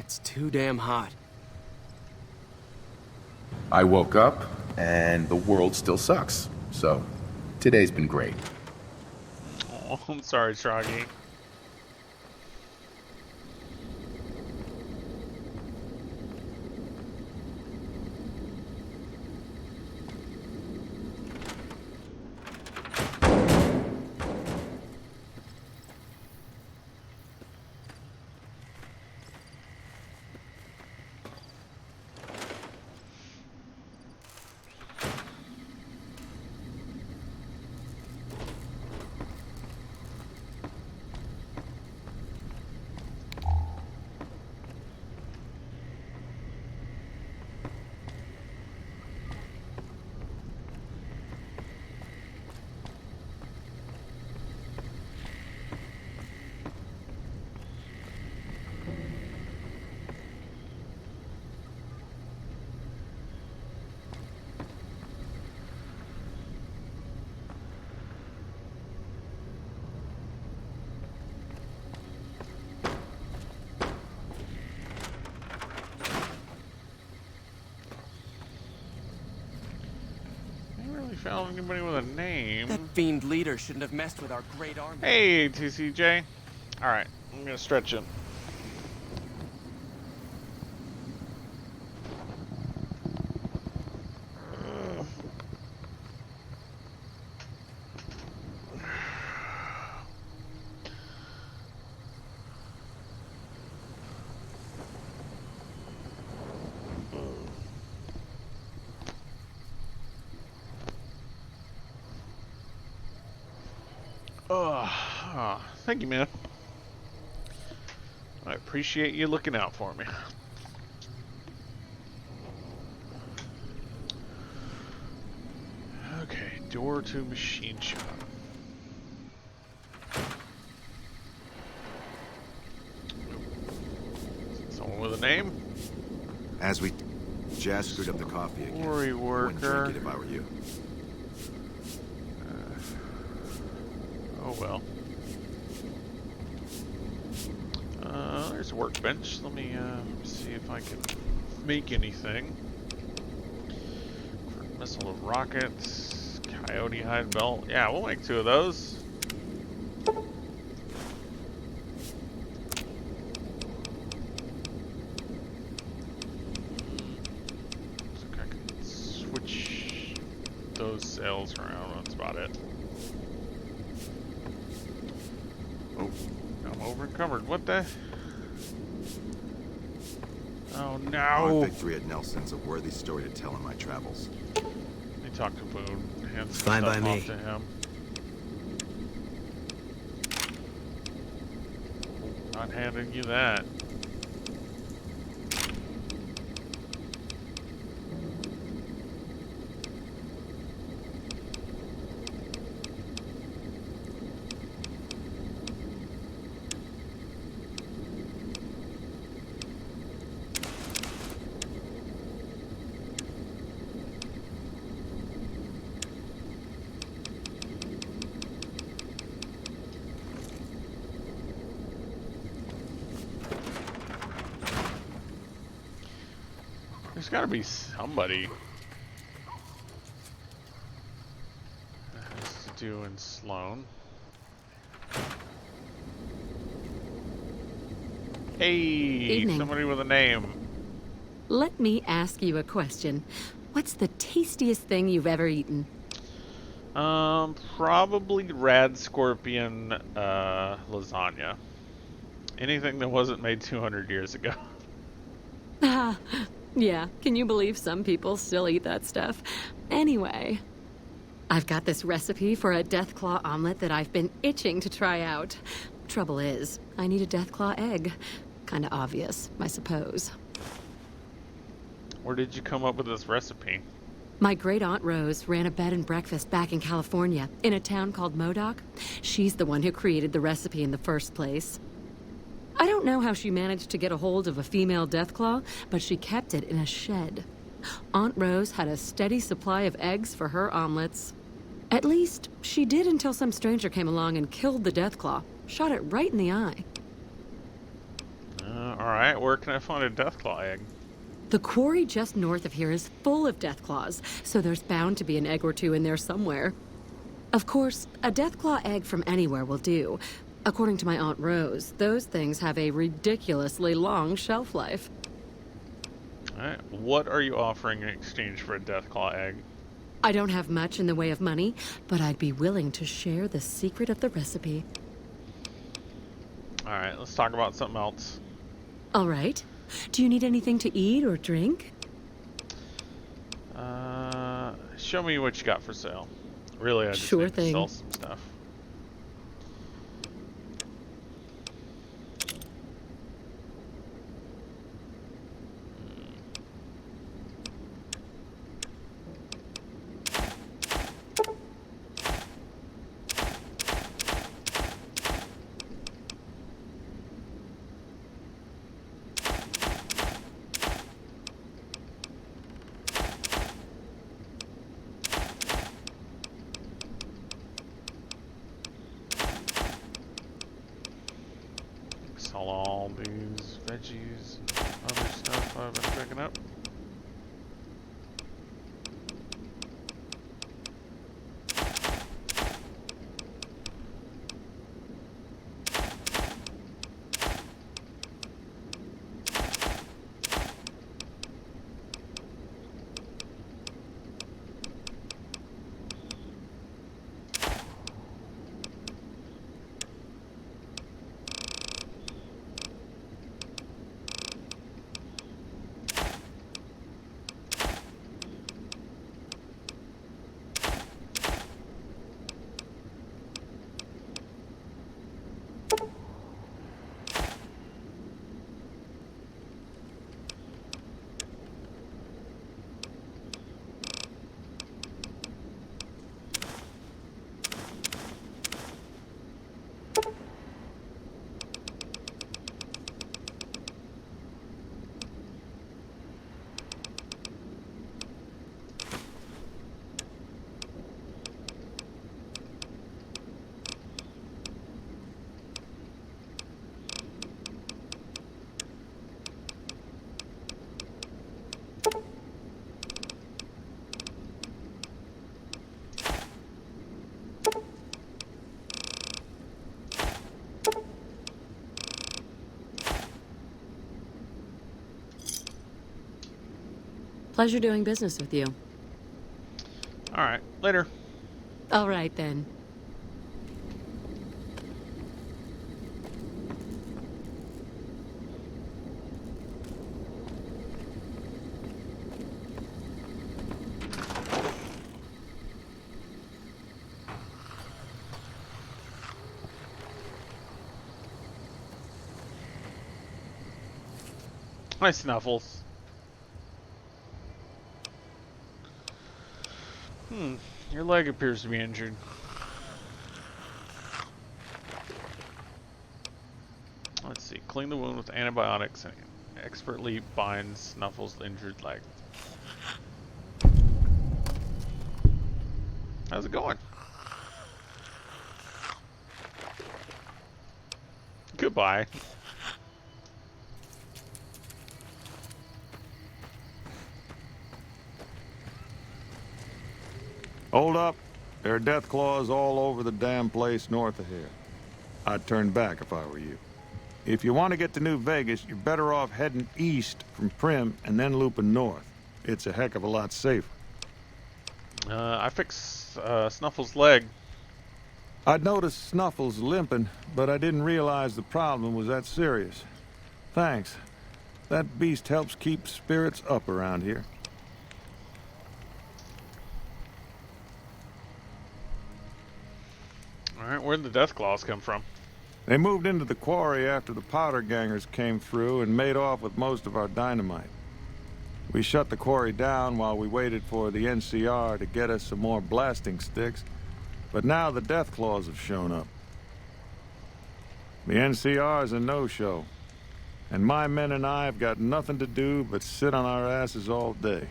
S8: It's too damn hot.
S9: I woke up, and the world still sucks. So, today's been great.
S3: Oh, I'm sorry, Shroggy. Found anybody with a name?
S8: That fiend leader shouldn't have messed with our great army.
S3: Hey, TCJ. Alright, I'm gonna stretch him. Thank you, man. I appreciate you looking out for me. Okay, door to machine shop. Someone with a name?
S1: As we... Jazz screwed up the coffee again.
S3: Quarry
S1: Wouldn't
S3: worker.
S1: drink it if I were you.
S3: Oh well. There's a workbench. Let me see if I can make anything. Missile of rockets, coyote hide belt. Yeah, we'll make 2 of those. Looks like I can switch those sails around. That's about it. Oh, I'm over encumbered. What the? Oh no!
S1: Our victory at Nelson's a worthy story to tell in my travels.
S3: Let me talk to Boone. Hand some
S8: Fine by
S3: stuff
S8: me.
S3: off to him. Not handing you that. There's gotta be somebody that has to do in Sloan. Hey,
S10: Evening.
S3: somebody with a name.
S10: Let me ask you a question. What's the tastiest thing you've ever eaten?
S3: Probably Rad Scorpion lasagna. Anything that wasn't made 200 years ago.
S10: Ah, yeah, can you believe some people still eat that stuff? Anyway, I've got this recipe for a Deathclaw omelet that I've been itching to try out. Trouble is, I need a Deathclaw egg. Kinda obvious, I suppose.
S3: Where did you come up with this recipe?
S10: My great-aunt Rose ran a bed and breakfast back in California, in a town called Modoc. She's the one who created the recipe in the first place. I don't know how she managed to get a hold of a female Deathclaw, but she kept it in a shed. Aunt Rose had a steady supply of eggs for her omelets. At least, she did until some stranger came along and killed the Deathclaw. Shot it right in the eye.
S3: Alright, where can I find a Deathclaw egg?
S10: The quarry just north of here is full of Deathclaws, so there's bound to be an egg or two in there somewhere. Of course, a Deathclaw egg from anywhere will do. According to my Aunt Rose, those things have a ridiculously long shelf life.
S3: Alright, what are you offering in exchange for a Deathclaw egg?
S10: I don't have much in the way of money, but I'd be willing to share the secret of the recipe.
S3: Alright, let's talk about something else.
S10: All right. Do you need anything to eat or drink?
S3: Show me what you got for sale. Really, I just
S10: Sure
S3: need to
S10: thing.
S3: sell some stuff. Sell all these veggies and other stuff I've been picking up.
S10: Pleasure doing business with you.
S3: Alright, later.
S10: All right, then.
S3: Hi, Snuffles. Your leg appears to be injured. Let's see. Clean the wound with antibiotics and expertly bind Snuffles' injured leg. How's it going? Goodbye.
S1: Hold up. There are death claws all over the damn place north of here. I'd turn back if I were you. If you want to get to New Vegas, you're better off heading east from Prim and then looping north. It's a heck of a lot safer.
S3: I fixed Snuffles' leg.
S1: I'd noticed Snuffles limping, but I didn't realize the problem was that serious. Thanks. That beast helps keep spirits up around here.
S3: Alright, where'd the death claws come from?
S1: They moved into the quarry after the powder gangers came through and made off with most of our dynamite. We shut the quarry down while we waited for the NCR to get us some more blasting sticks, but now the death claws have shown up. The NCR's a no-show, and my men and I have got nothing to do but sit on our asses all day.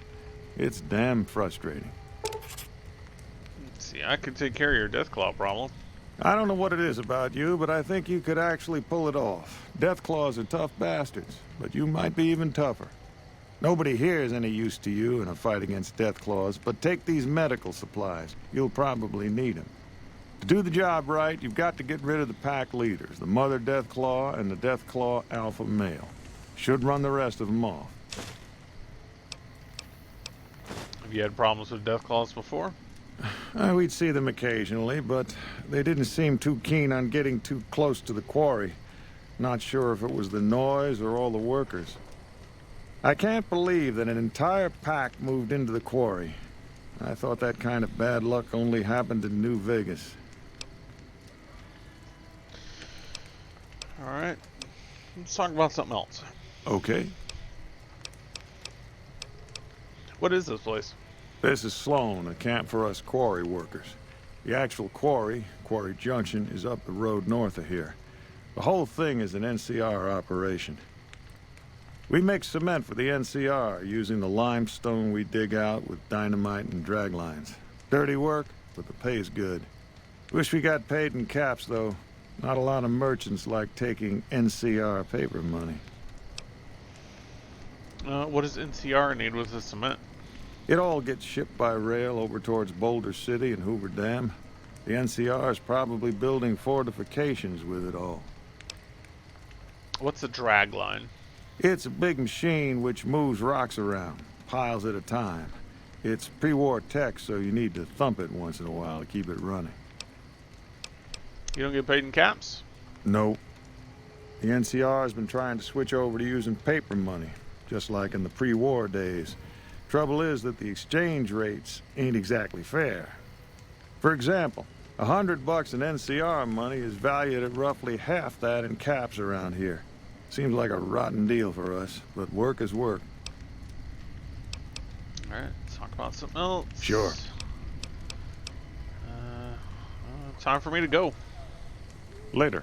S1: It's damn frustrating.
S3: Let's see, I could take care of your death claw problem.
S1: I don't know what it is about you, but I think you could actually pull it off. Deathclaws are tough bastards, but you might be even tougher. Nobody here is any use to you in a fight against Deathclaws, but take these medical supplies. You'll probably need them. To do the job right, you've got to get rid of the pack leaders, the Mother Deathclaw and the Deathclaw Alpha Male. Should run the rest of them off.
S3: Have you had problems with Deathclaws before?
S1: We'd see them occasionally, but they didn't seem too keen on getting too close to the quarry. Not sure if it was the noise or all the workers. I can't believe that an entire pack moved into the quarry. I thought that kind of bad luck only happened in New Vegas.
S3: Alright. Let's talk about something else.
S1: Okay.
S3: What is this place?
S1: This is Sloan, a camp for us quarry workers. The actual quarry, Quarry Junction, is up the road north of here. The whole thing is an NCR operation. We make cement for the NCR using the limestone we dig out with dynamite and drag lines. Dirty work, but the pay's good. Wish we got paid in caps, though. Not a lot of merchants like taking NCR paper money.
S3: What does NCR need with the cement?
S1: It all gets shipped by rail over towards Boulder City and Hoover Dam. The NCR is probably building fortifications with it all.
S3: What's a drag line?
S1: It's a big machine which moves rocks around, piles at a time. It's pre-war tech, so you need to thump it once in a while to keep it running.
S3: You don't get paid in caps?
S1: Nope. The NCR has been trying to switch over to using paper money, just like in the pre-war days. Trouble is that the exchange rates ain't exactly fair. For example, $100 in NCR money is valued at roughly half that in caps around here. Seems like a rotten deal for us, but work is work.
S3: Alright, let's talk about something else.
S1: Sure.
S3: Time for me to go.
S1: Later.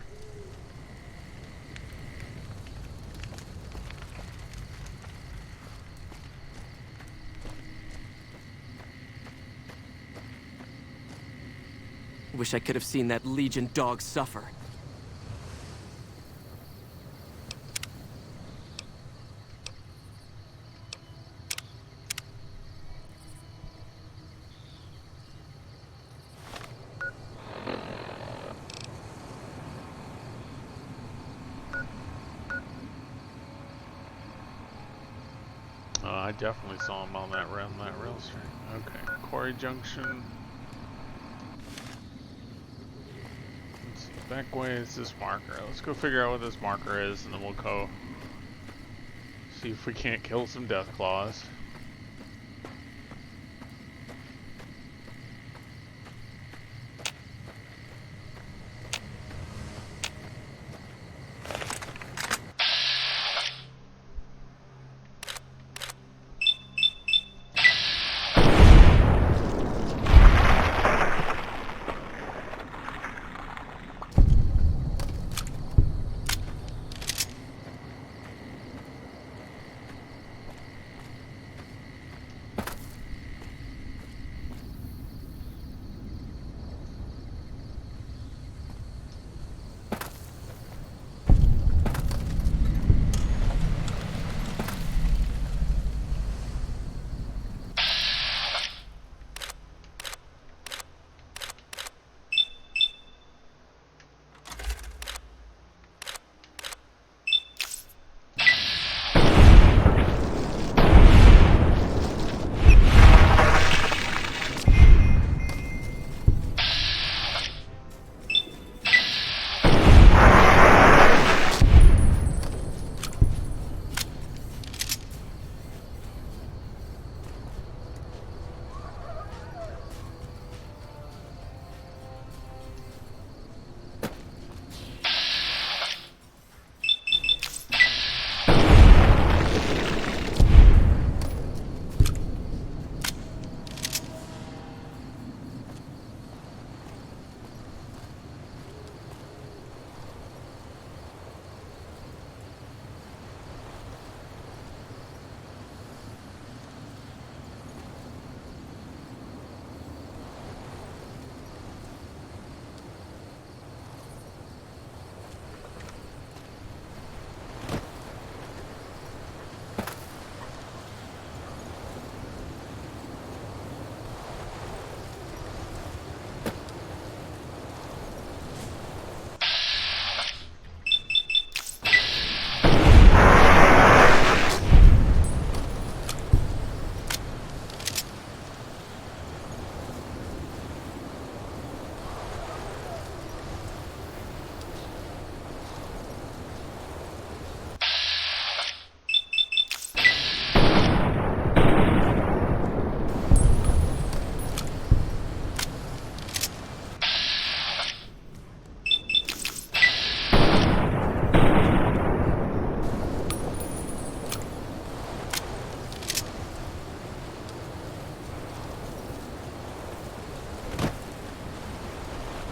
S8: Wish I could have seen that Legion dog suffer.
S3: I definitely saw him on that rail street. Okay, Quarry Junction. Let's see, back way is this marker. Let's go figure out what this marker is, and then we'll go see if we can't kill some Deathclaws.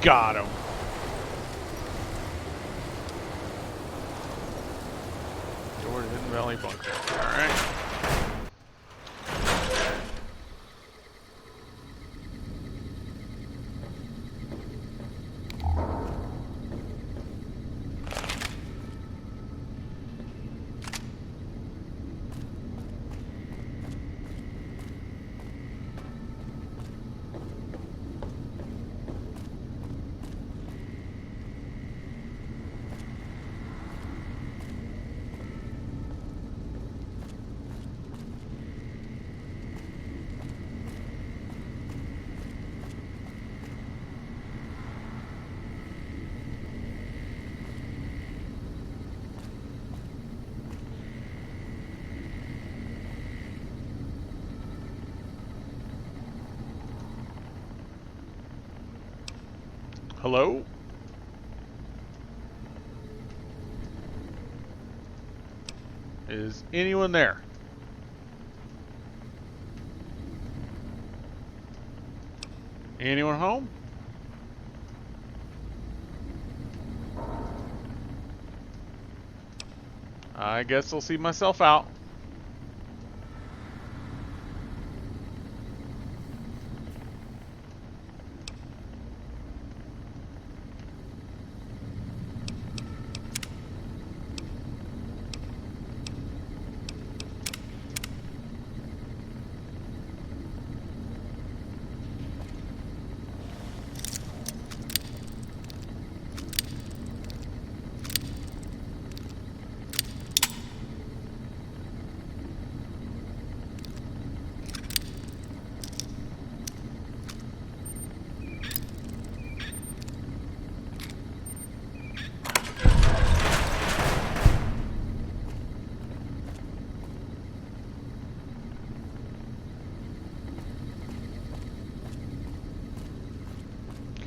S3: Got him. Door to Hidden Valley Bunker. Alright. Hello? Is anyone there? Anyone home? I guess I'll see myself out.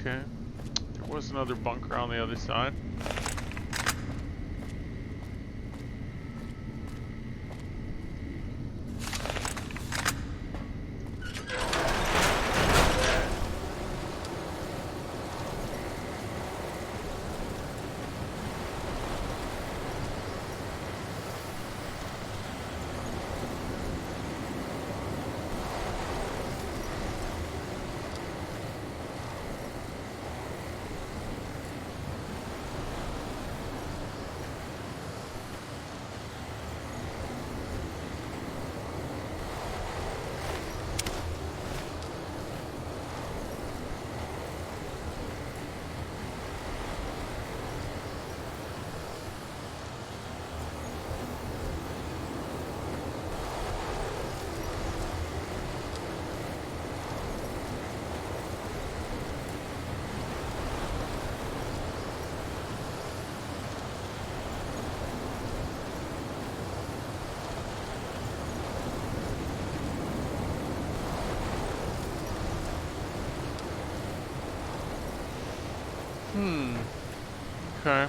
S3: Okay. There was another bunker on the other side. Okay.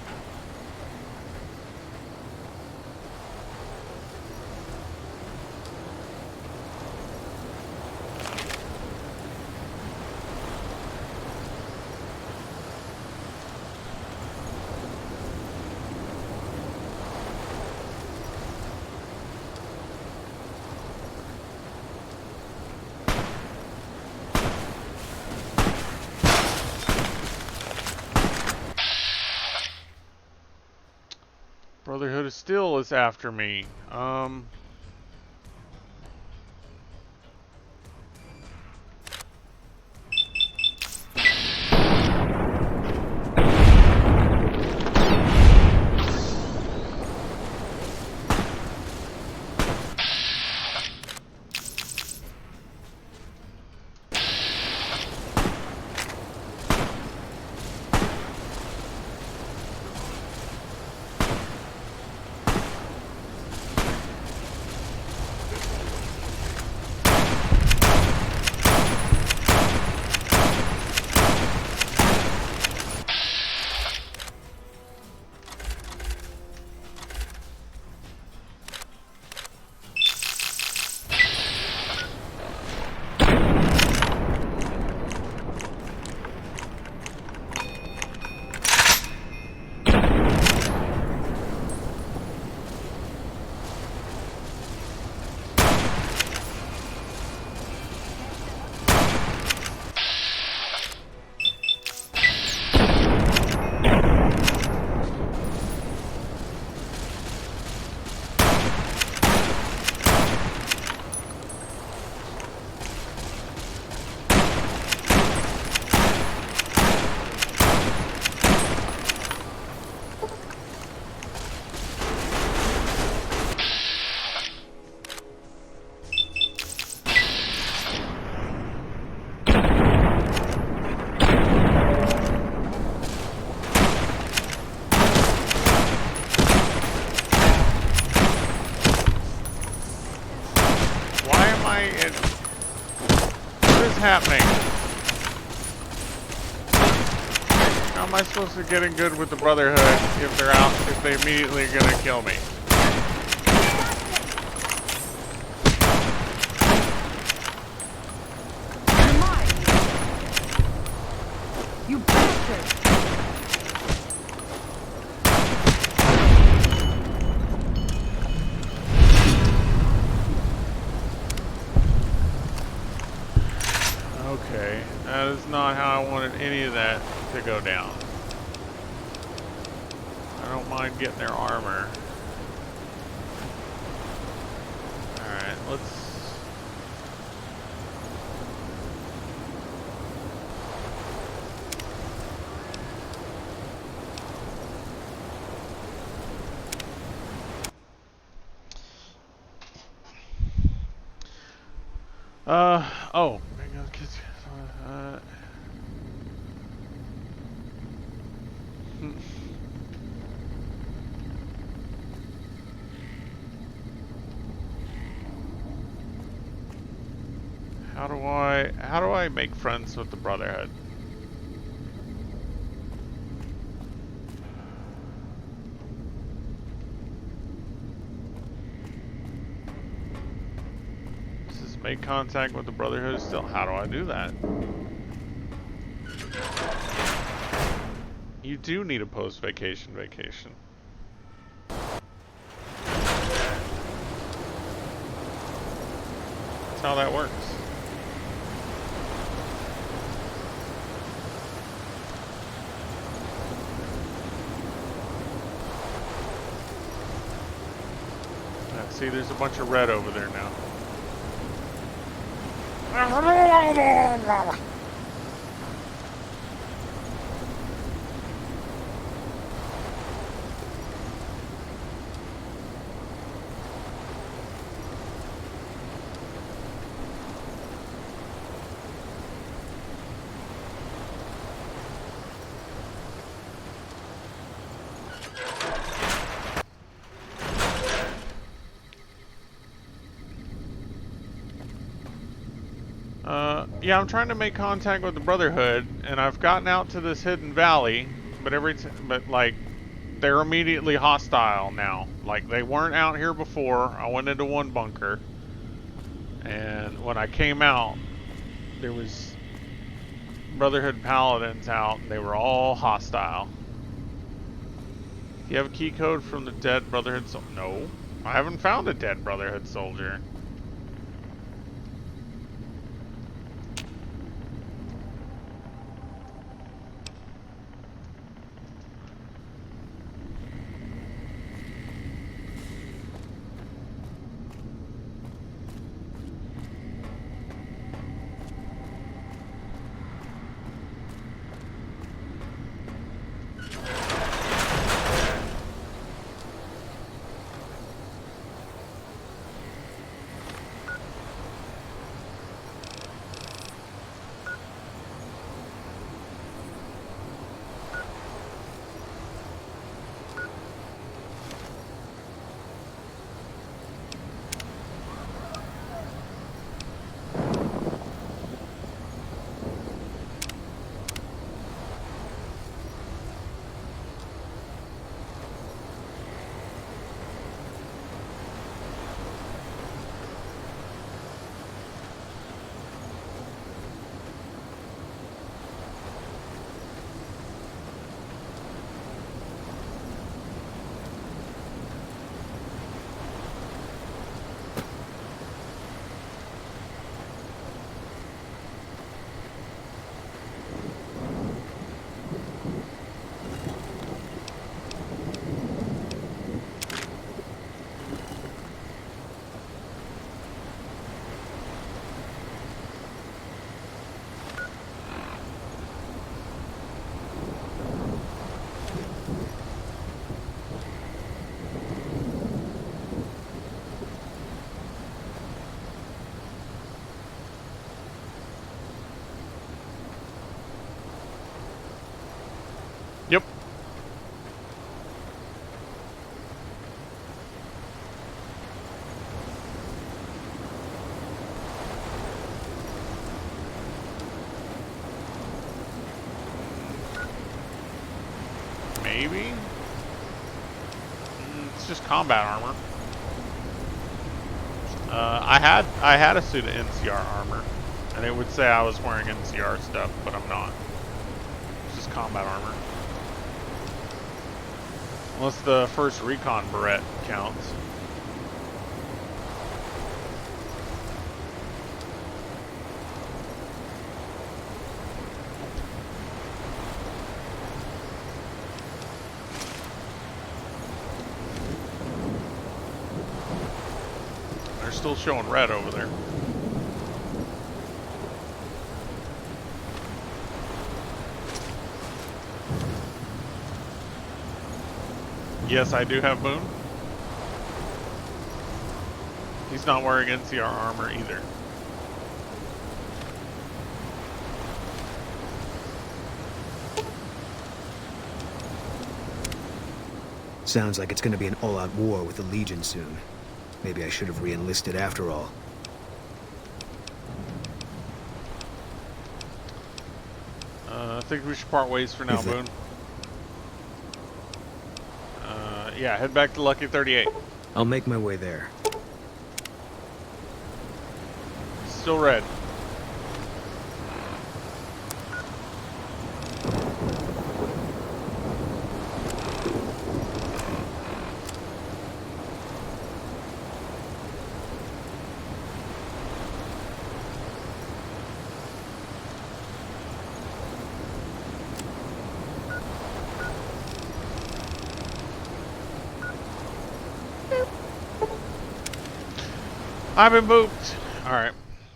S3: Brotherhood of Steel is after me. happening? How am I supposed to get in good with the Brotherhood if they're out, if they immediately are gonna kill me?
S6: You bastard!
S3: Okay, that is not how I wanted any of that to go down. I don't mind getting their armor. Alright, let's... oh. How do I make friends with the Brotherhood? This is make contact with the Brotherhood still. How do I do that? You do need a post-vacation vacation. That's how that works. See, there's a bunch of red over there now. Yeah, I'm trying to make contact with the Brotherhood, and I've gotten out to this hidden valley, but like, they're immediately hostile now. Like, they weren't out here before. I went into one bunker, and when I came out, there was Brotherhood paladins out, and they were all hostile. Do you have a key code from the dead Brotherhood soldier? No, I haven't found a dead Brotherhood soldier. maybe? It's just combat armor. I had a suit of NCR armor, and it would say I was wearing NCR stuff, but I'm not. It's just combat armor. Unless the first recon beret counts. They're still showing red over there. Yes, I do have Boone. He's not wearing NCR armor either.
S4: Sounds like it's gonna be an all-out war with the Legion soon. Maybe I should have re-enlisted after all.
S3: I think we should part ways for now, Boone. Yeah, head back to Lucky 38.
S4: I'll make my way there.
S3: Still red. I've been booped. Alright.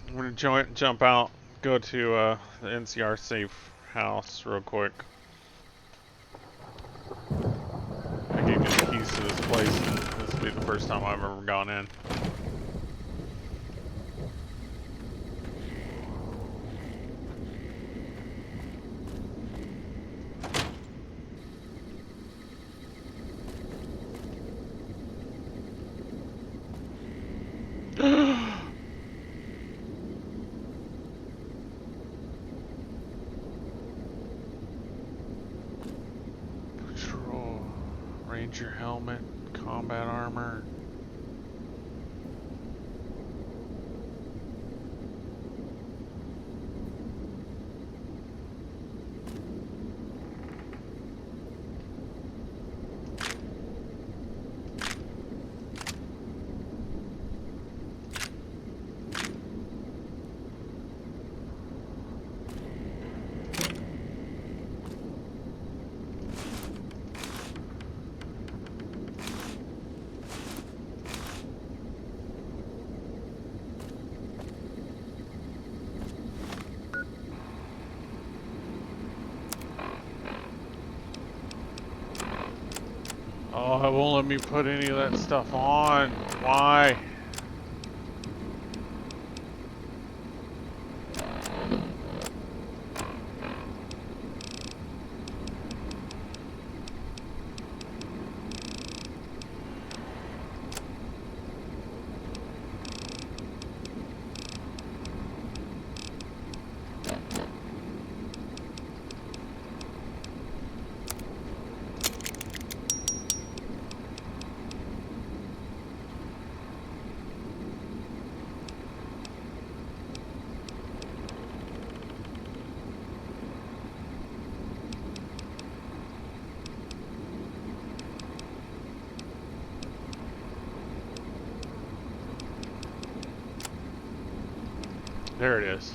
S3: I'm gonna jump out, go to the NCR safe house real quick. I gave you the keys to this place, and this will be the first time I've ever gone in. Patrol, Ranger helmet, combat armor. Oh, it won't let me put any of that stuff on. Why? There it is.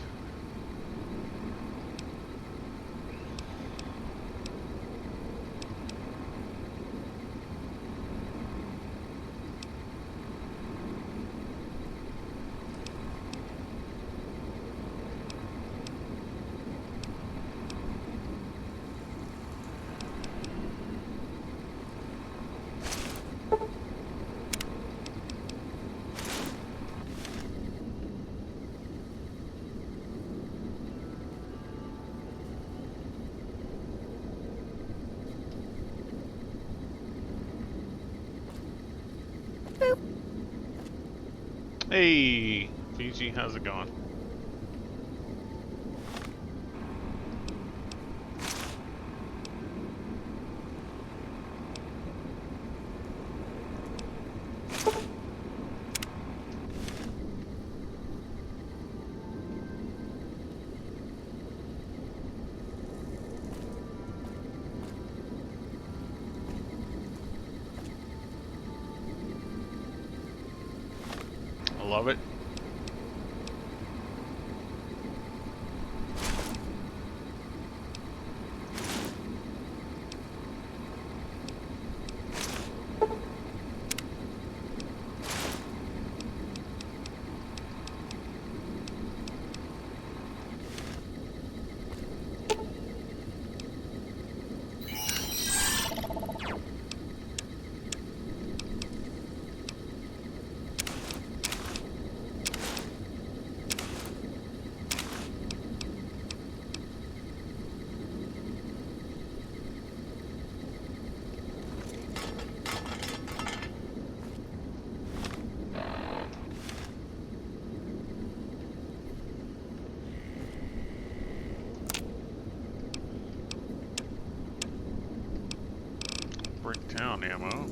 S3: Hey, Fiji, how's it going? love it. Bricktown ammo.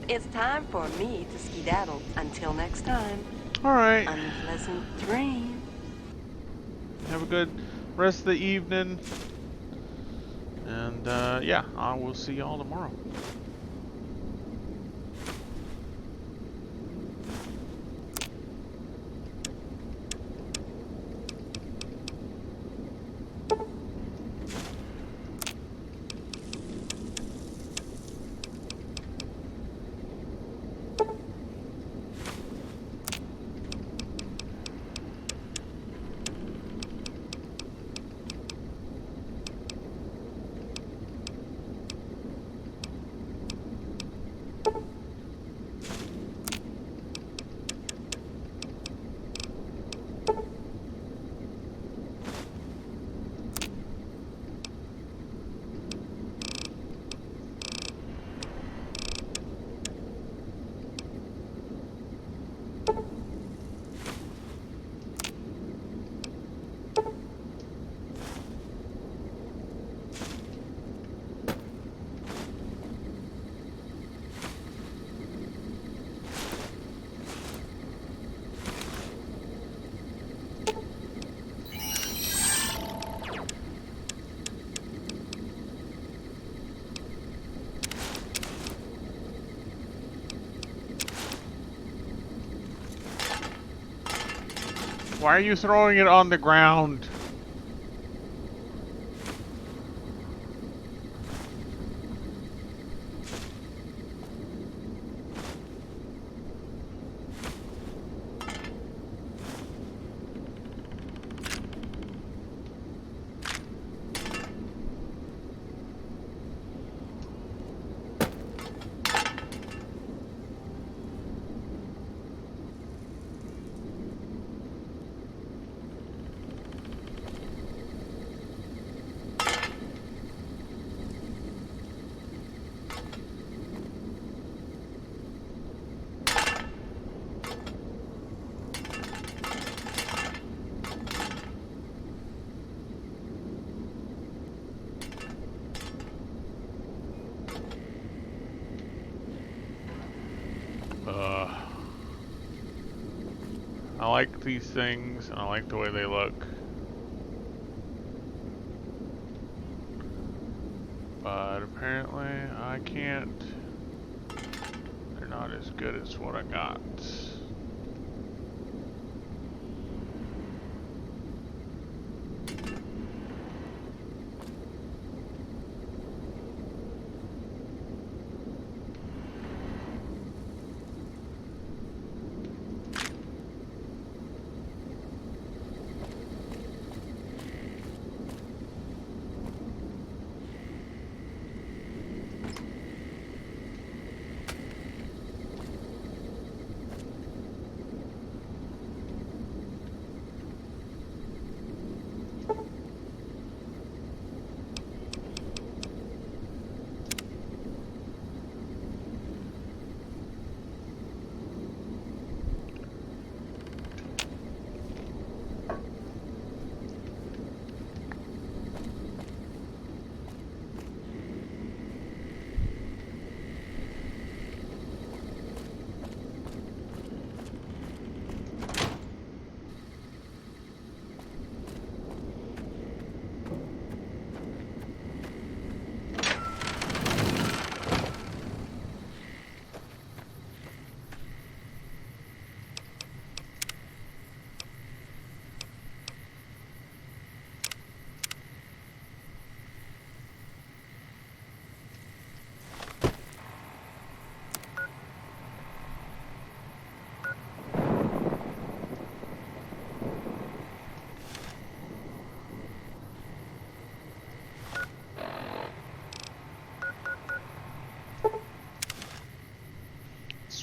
S7: It's time for me to skedaddle. Until next time.
S3: Alright.
S7: Unpleasant dream.
S3: Have a good rest of the evening. And yeah, I will see y'all tomorrow. Why are you throwing it on the ground? I like these things, and I like the way they look. But apparently I can't. They're not as good as what I got.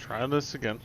S3: Try this again.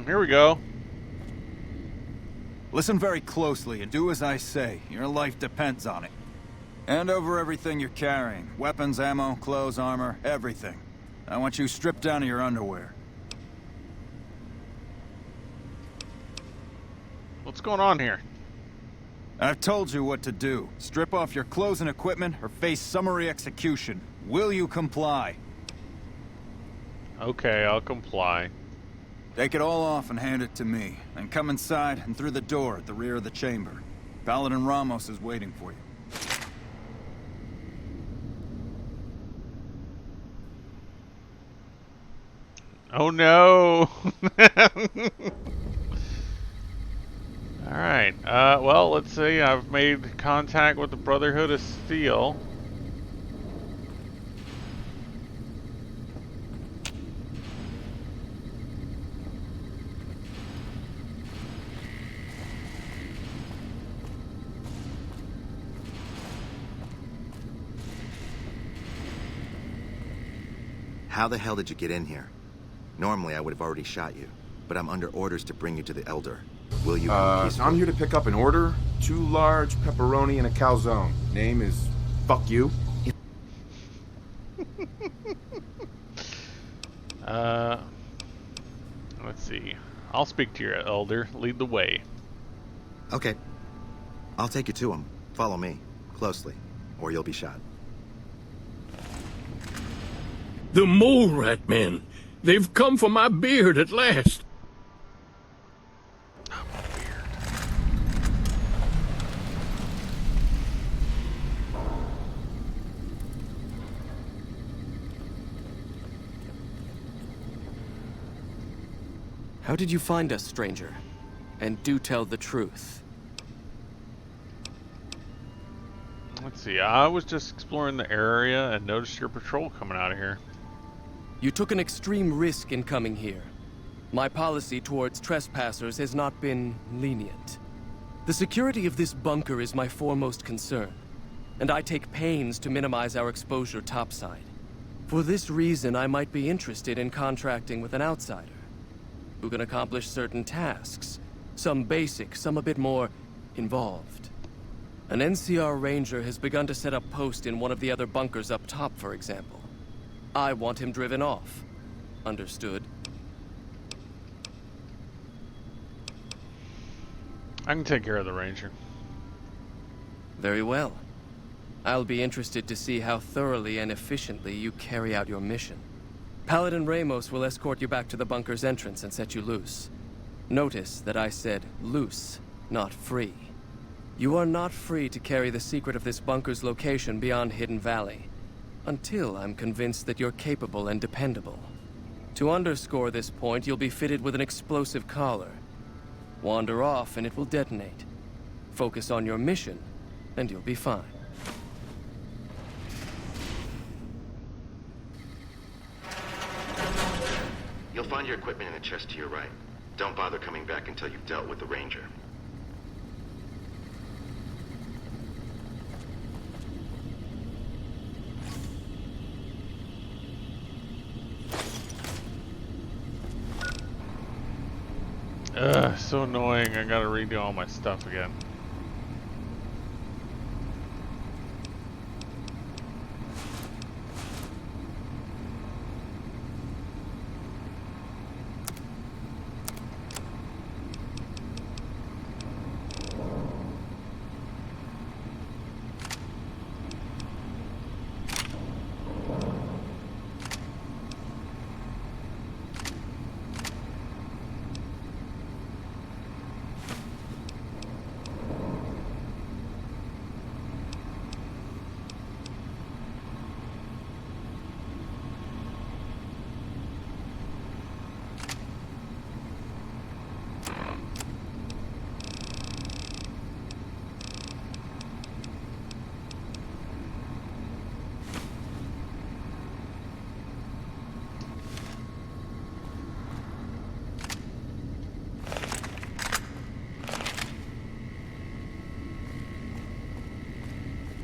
S3: Here we go.
S11: Listen very closely and do as I say. Your life depends on it. Hand over everything you're carrying. Weapons, ammo, clothes, armor, everything. I want you stripped down to your underwear.
S3: What's going on here?
S11: I've told you what to do. Strip off your clothes and equipment or face summary execution. Will you comply?
S3: Okay, I'll comply.
S11: Take it all off and hand it to me. Then come inside and through the door at the rear of the chamber. Paladin Ramos is waiting for you.
S3: Oh no! Alright, well, let's see. I've made contact with the Brotherhood of Steel.
S12: How the hell did you get in here? Normally I would have already shot you, but I'm under orders to bring you to the Elder. Will you come peacefully?
S9: I'm here to pick up an order. 2 large pepperoni and a calzone. Name is Fuck You.
S3: Let's see. I'll speak to your Elder. Lead the way.
S12: Okay. I'll take you to him. Follow me. Closely. Or you'll be shot.
S2: The mole rat men. They've come for my beard at last.
S8: How did you find us, stranger? And do tell the truth.
S3: Let's see. I was just exploring the area and noticed your patrol coming out of here.
S8: You took an extreme risk in coming here. My policy towards trespassers has not been lenient. The security of this bunker is my foremost concern, and I take pains to minimize our exposure topside. For this reason, I might be interested in contracting with an outsider who can accomplish certain tasks, some basic, some a bit more involved. An NCR ranger has begun to set up post in one of the other bunkers up top, for example. I want him driven off. Understood?
S3: I can take care of the ranger.
S8: Very well. I'll be interested to see how thoroughly and efficiently you carry out your mission. Paladin Ramos will escort you back to the bunker's entrance and set you loose. Notice that I said loose, not free. You are not free to carry the secret of this bunker's location beyond Hidden Valley, until I'm convinced that you're capable and dependable. To underscore this point, you'll be fitted with an explosive collar. Wander off and it will detonate. Focus on your mission, and you'll be fine.
S12: You'll find your equipment in the chest to your right. Don't bother coming back until you've dealt with the ranger.
S3: Ugh, so annoying. I gotta redo all my stuff again.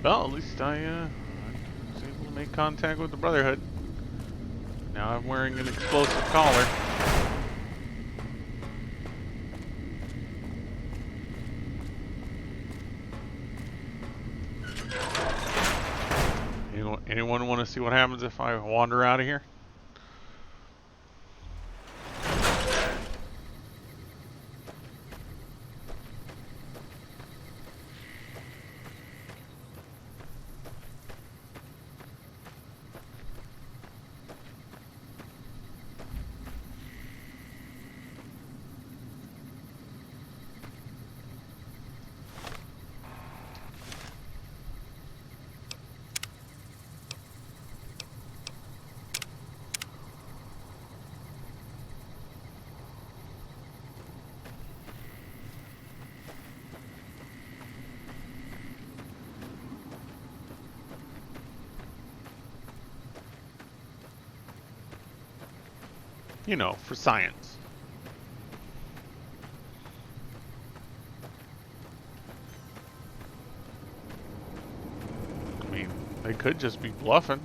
S3: Well, at least I was able to make contact with the Brotherhood. Now I'm wearing an explosive collar. Anyone want to see what happens if I wander out of here? You know, for science. I mean, they could just be bluffing.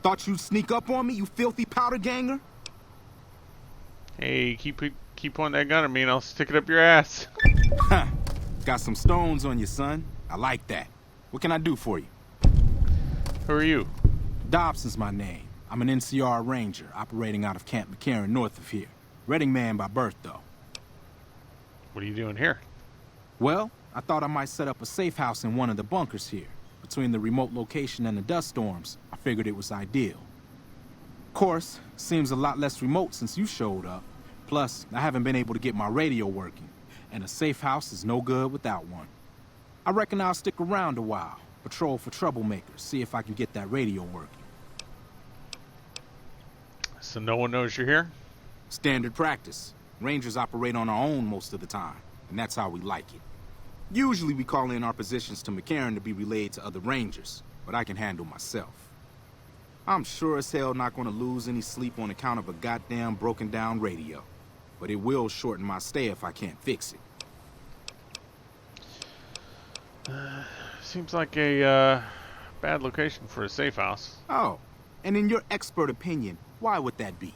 S13: Thought you'd sneak up on me, you filthy powder ganger?
S3: Hey, keep pointing that gun at me and I'll stick it up your ass.
S13: Huh. Got some stones on you, son. I like that. What can I do for you?
S3: Who are you?
S13: Dobson's my name. I'm an NCR ranger operating out of Camp McCarran north of here. Reading man by birth, though.
S3: What are you doing here?
S13: Well, I thought I might set up a safe house in one of the bunkers here. Between the remote location and the dust storms, I figured it was ideal. Of course, seems a lot less remote since you showed up. Plus, I haven't been able to get my radio working, and a safe house is no good without one. I reckon I'll stick around a while, patrol for troublemakers, see if I can get that radio working.
S3: So no one knows you're here?
S13: Standard practice. Rangers operate on our own most of the time, and that's how we like it. Usually we call in our positions to McCarran to be relayed to other Rangers, but I can handle myself. I'm sure as hell not going to lose any sleep on account of a goddamn broken down radio, but it will shorten my stay if I can't fix it.
S3: Seems like a bad location for a safe house.
S13: Oh, and in your expert opinion, why would that be?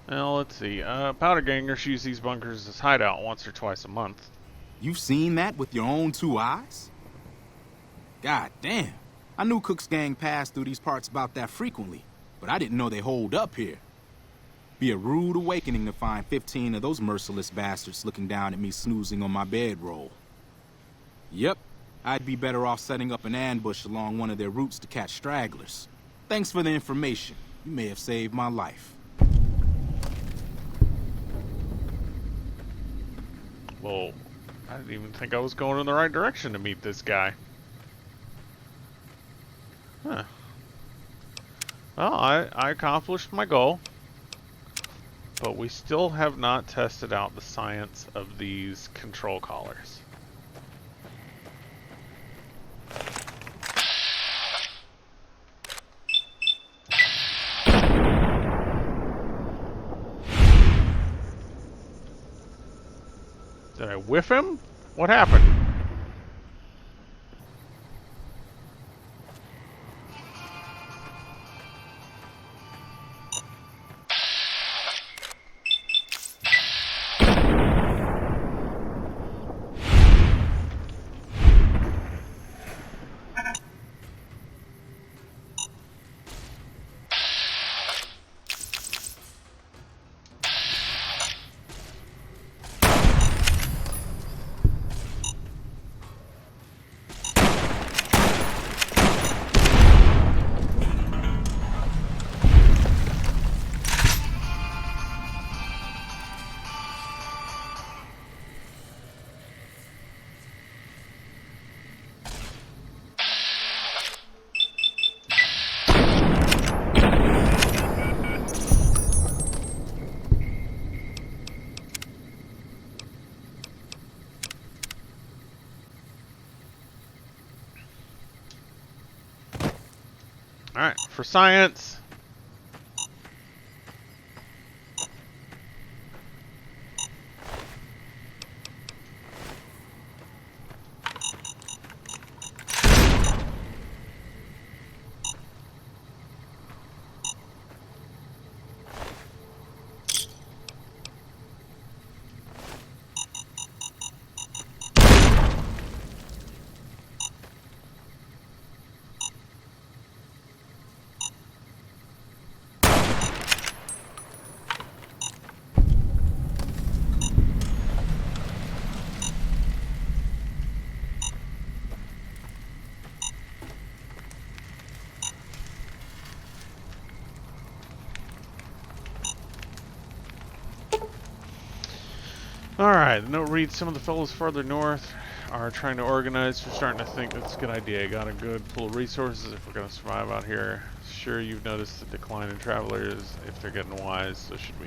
S3: Well, let's see. Powder gangers use these bunkers as hideout once or twice a month.
S13: You've seen that with your own two eyes? God damn. I knew Cook's gang passed through these parts about that frequently, but I didn't know they holed up here. Be a rude awakening to find 15 of those merciless bastards looking down at me snoozing on my bedroll. Yep, I'd be better off setting up an ambush along one of their routes to catch stragglers. Thanks for the information. You may have saved my life.
S3: Well, I didn't even think I was going in the right direction to meet this guy. Huh. Well, I accomplished my goal. But we still have not tested out the science of these control collars. Did I whiff him? What happened? for science. Alright, the note reads, some of the fellows farther north are trying to organize. We're starting to think it's a good idea. Got a good pool of resources if we're going to survive out here. Sure, you've noticed the decline in travelers. If they're getting wise, so should we.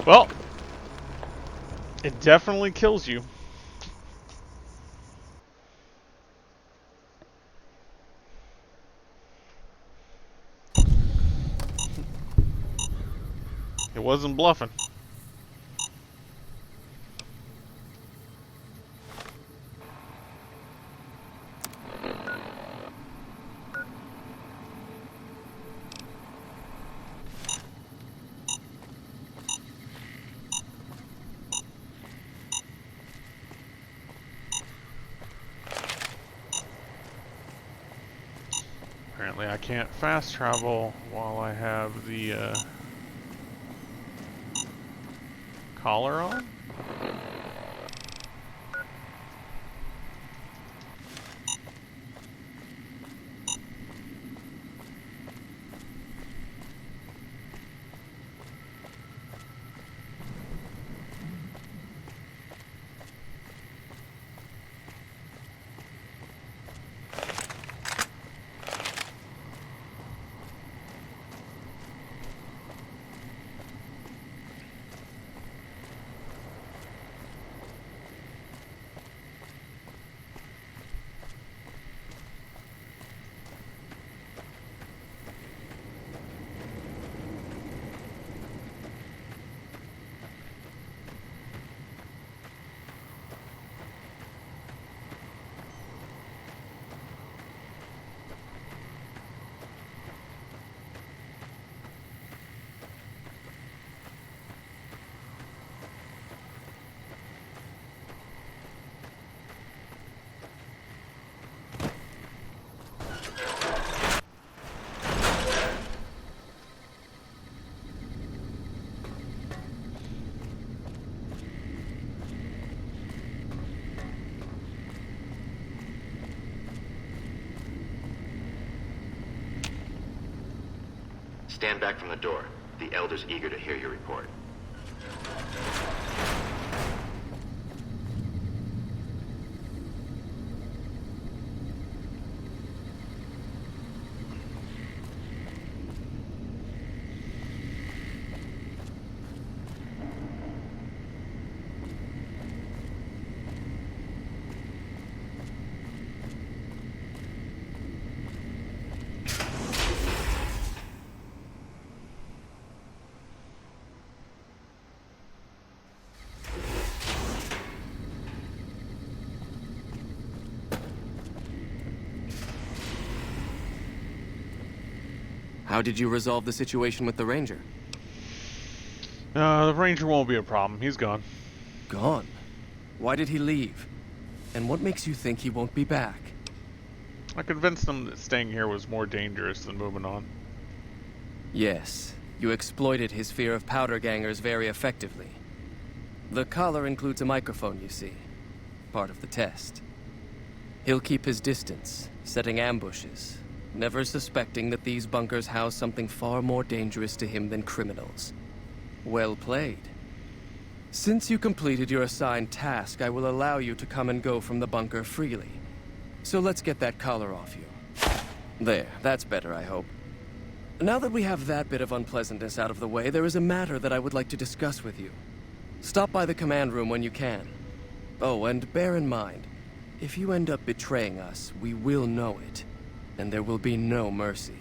S3: Well, it definitely kills you. It wasn't bluffing. Apparently I can't fast travel while I have the collar on.
S12: Stand back from the door. The Elder's eager to hear your report.
S8: How did you resolve the situation with the Ranger?
S3: The Ranger won't be a problem. He's gone.
S8: Gone? Why did he leave? And what makes you think he won't be back?
S3: I convinced him that staying here was more dangerous than moving on.
S8: Yes, you exploited his fear of powder gangers very effectively. The collar includes a microphone, you see. Part of the test. He'll keep his distance, setting ambushes, never suspecting that these bunkers house something far more dangerous to him than criminals. Well played. Since you completed your assigned task, I will allow you to come and go from the bunker freely. So let's get that collar off you. There, that's better, I hope. Now that we have that bit of unpleasantness out of the way, there is a matter that I would like to discuss with you. Stop by the command room when you can. Oh, and bear in mind, if you end up betraying us, we will know it, and there will be no mercy.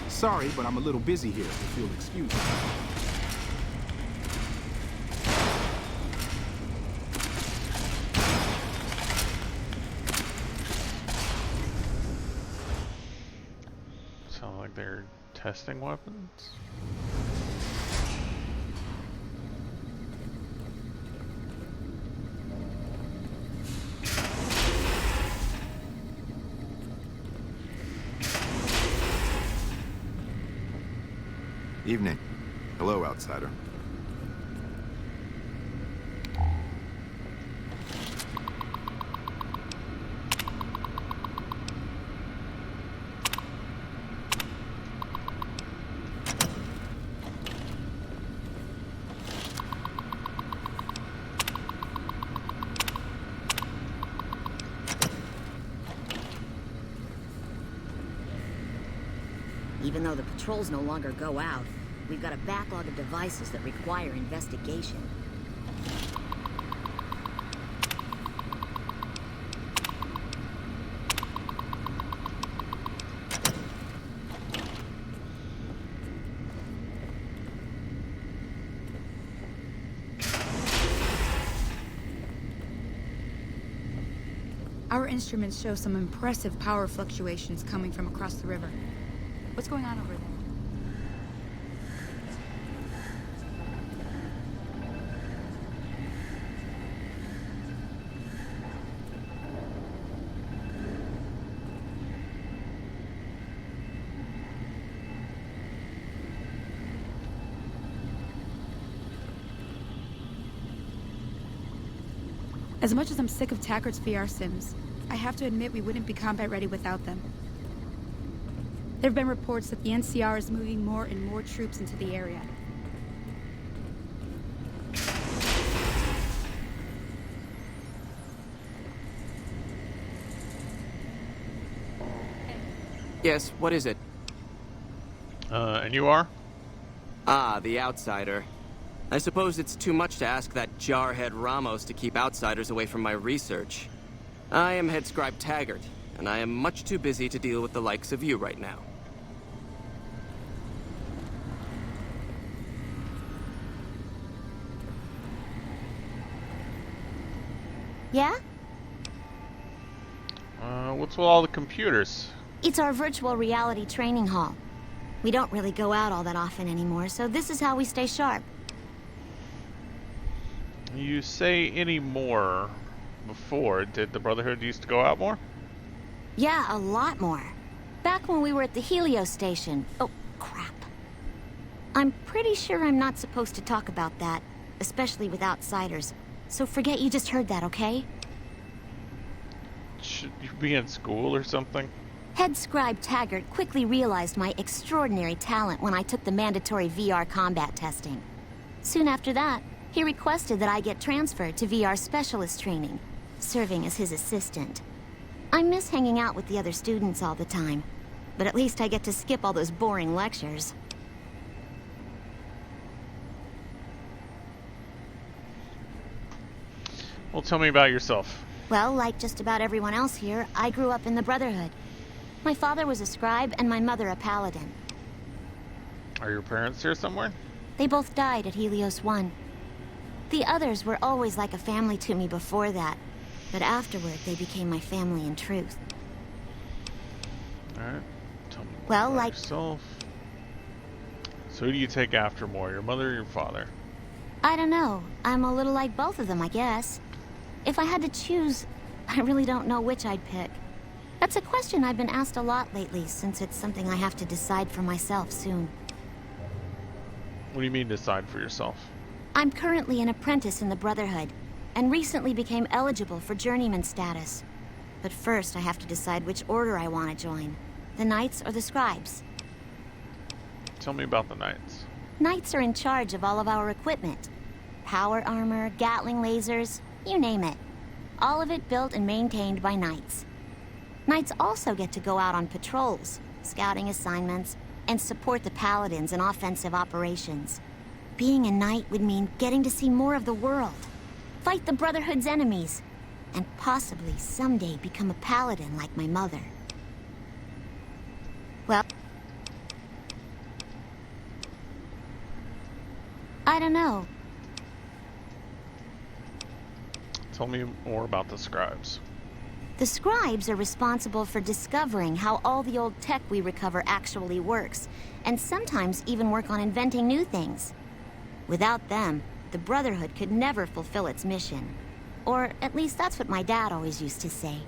S13: Sorry, but I'm a little busy here, if you'll excuse me.
S3: Sound like they're testing weapons?
S12: Evening. Hello, outsider.
S14: Even though the patrols no longer go out, we've got a backlog of devices that require investigation.
S15: Our instruments show some impressive power fluctuations coming from across the river. What's going on over there? As much as I'm sick of Tackert's VR sims, I have to admit we wouldn't be combat ready without them. There have been reports that the NCR is moving more and more troops into the area.
S8: Yes, what is it?
S3: And you are?
S8: Ah, the outsider. I suppose it's too much to ask that jarhead Ramos to keep outsiders away from my research. I am Head Scribe Taggart, and I am much too busy to deal with the likes of you right now.
S5: Yeah?
S3: What's with all the computers?
S5: It's our virtual reality training hall. We don't really go out all that often anymore, so this is how we stay sharp.
S3: You say any more before. Did the Brotherhood used to go out more?
S5: Yeah, a lot more. Back when we were at the Helio station. Oh, crap.
S14: I'm pretty sure I'm not supposed to talk about that, especially with outsiders. So forget you just heard that, okay?
S3: Should you be in school or something?
S14: Head scribe Taggart quickly realized my extraordinary talent when I took the mandatory VR combat testing. Soon after that, he requested that I get transferred to VR specialist training, serving as his assistant. I miss hanging out with the other students all the time, but at least I get to skip all those boring lectures.
S3: Well, tell me about yourself.
S14: Well, like just about everyone else here, I grew up in the Brotherhood. My father was a scribe and my mother a paladin.
S3: Are your parents here somewhere?
S14: They both died at Helios 1. The others were always like a family to me before that, but afterward they became my family in truth.
S3: Alright, tell me
S14: Well,
S3: about
S14: like...
S3: yourself. So who do you take after more, your mother or your father?
S14: I don't know. I'm a little like both of them, I guess. If I had to choose, I really don't know which I'd pick. That's a question I've been asked a lot lately, since it's something I have to decide for myself soon.
S3: What do you mean decide for yourself?
S14: I'm currently an apprentice in the Brotherhood, and recently became eligible for journeyman status. But first I have to decide which order I want to join. The Knights or the Scribes?
S3: Tell me about the Knights.
S14: Knights are in charge of all of our equipment. Power armor, Gatling lasers, you name it. All of it built and maintained by Knights. Knights also get to go out on patrols, scouting assignments, and support the Paladins in offensive operations. Being a Knight would mean getting to see more of the world, fight the Brotherhood's enemies, and possibly someday become a Paladin like my mother. Well, I don't know.
S3: Tell me more about the Scribes.
S14: The Scribes are responsible for discovering how all the old tech we recover actually works, and sometimes even work on inventing new things. Without them, the Brotherhood could never fulfill its mission. Or at least that's what my dad always used to say.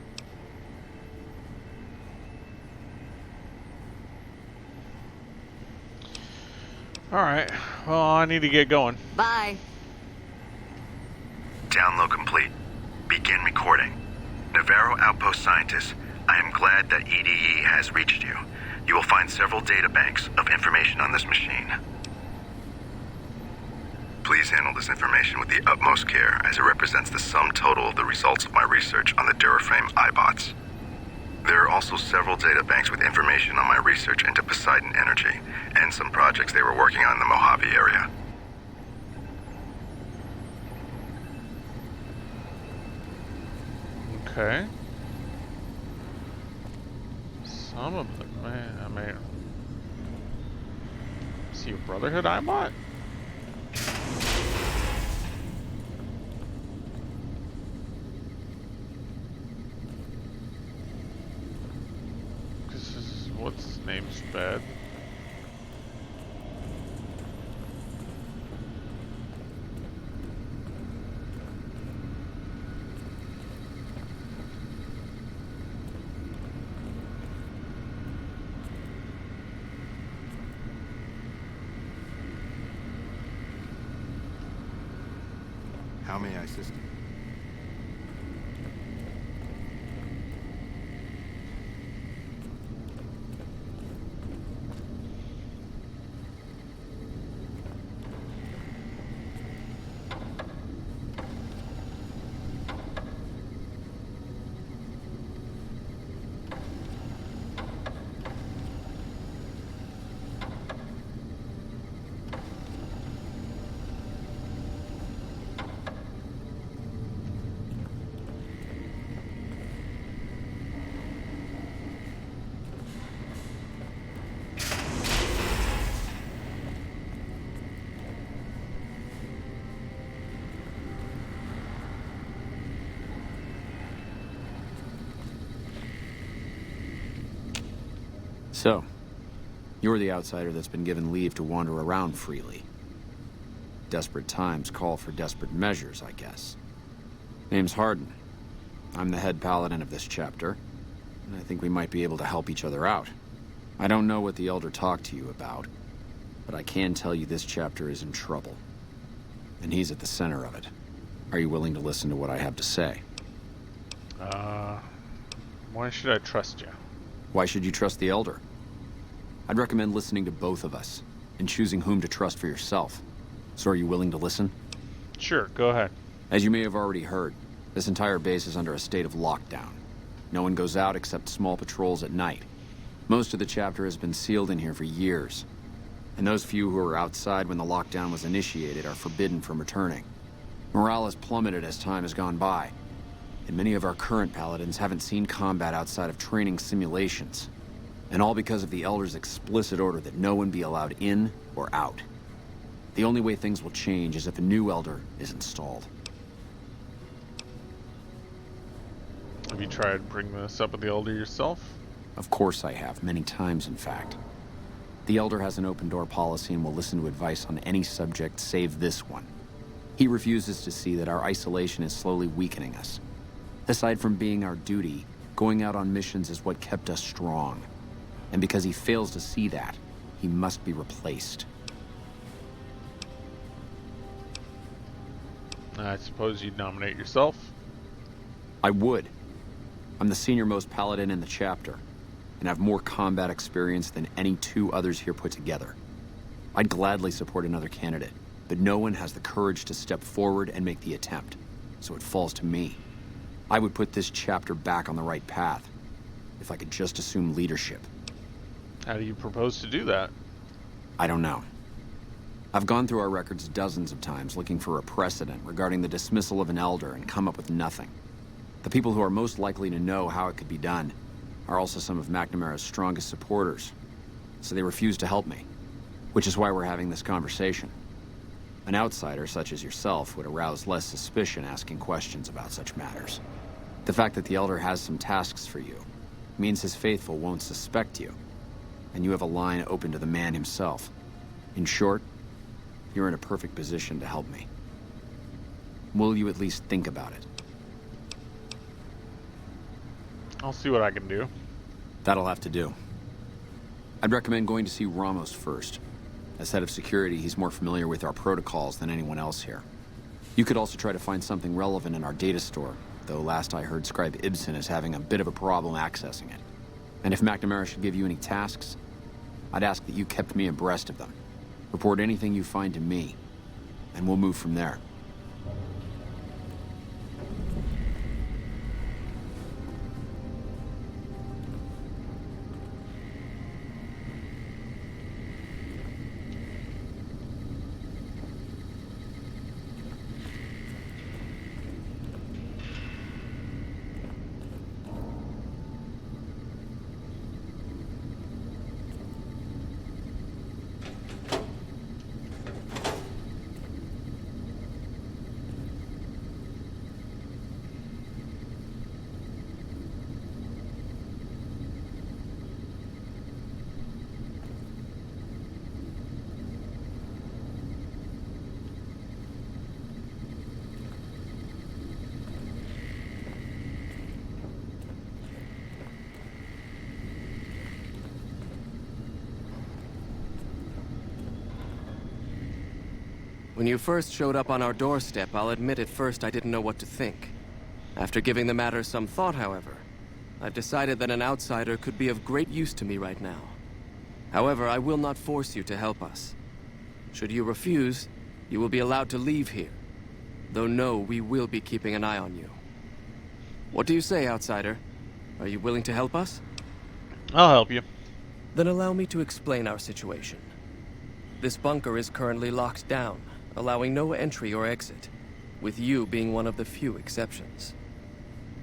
S3: Alright, well, I need to get going.
S14: Bye.
S12: Download complete. Begin recording. Navarro Outpost Scientist, I am glad that EDE has reached you. You will find several data banks of information on this machine. Please handle this information with the utmost care, as it represents the sum total of the results of my research on the Duraframe iBots. There are also several data banks with information on my research into Poseidon Energy, and some projects they were working on in the Mojave area.
S3: Okay. Some of them, man, I mean... See a Brotherhood iBot? This is, what's his name's bed?
S12: How may I assist you?
S16: So, you're the outsider that's been given leave to wander around freely. Desperate times call for desperate measures, I guess. Name's Hardin. I'm the head paladin of this chapter, and I think we might be able to help each other out. I don't know what the Elder talked to you about, but I can tell you this chapter is in trouble. And he's at the center of it. Are you willing to listen to what I have to say?
S3: Why should I trust you?
S16: Why should you trust the Elder? I'd recommend listening to both of us, and choosing whom to trust for yourself. So are you willing to listen?
S3: Sure, go ahead.
S16: As you may have already heard, this entire base is under a state of lockdown. No one goes out except small patrols at night. Most of the chapter has been sealed in here for years. And those few who were outside when the lockdown was initiated are forbidden from returning. Morale has plummeted as time has gone by. And many of our current paladins haven't seen combat outside of training simulations. And all because of the Elder's explicit order that no one be allowed in or out. The only way things will change is if a new Elder is installed.
S3: Have you tried bringing this up with the Elder yourself?
S16: Of course I have, many times in fact. The Elder has an open-door policy and will listen to advice on any subject save this one. He refuses to see that our isolation is slowly weakening us. Aside from being our duty, going out on missions is what kept us strong. And because he fails to see that, he must be replaced.
S3: I suppose you'd nominate yourself?
S16: I would. I'm the senior-most paladin in the chapter, and have more combat experience than any two others here put together. I'd gladly support another candidate, but no one has the courage to step forward and make the attempt, so it falls to me. I would put this chapter back on the right path, if I could just assume leadership.
S3: How do you propose to do that?
S16: I don't know. I've gone through our records dozens of times looking for a precedent regarding the dismissal of an Elder and come up with nothing. The people who are most likely to know how it could be done are also some of McNamara's strongest supporters, so they refuse to help me, which is why we're having this conversation. An outsider such as yourself would arouse less suspicion asking questions about such matters. The fact that the Elder has some tasks for you means his faithful won't suspect you, and you have a line open to the man himself. In short, you're in a perfect position to help me. Will you at least think about it?
S3: I'll see what I can do.
S16: That'll have to do. I'd recommend going to see Ramos first. As head of security, he's more familiar with our protocols than anyone else here. You could also try to find something relevant in our data store, though last I heard Scribe Ibsen is having a bit of a problem accessing it. And if McNamara should give you any tasks, I'd ask that you kept me abreast of them. Report anything you find to me, and we'll move from there.
S8: When you first showed up on our doorstep, I'll admit at first I didn't know what to think. After giving the matter some thought, however, I've decided that an outsider could be of great use to me right now. However, I will not force you to help us. Should you refuse, you will be allowed to leave here. Though no, we will be keeping an eye on you. What do you say, outsider? Are you willing to help us?
S3: I'll help you.
S8: Then allow me to explain our situation. This bunker is currently locked down, allowing no entry or exit, with you being one of the few exceptions.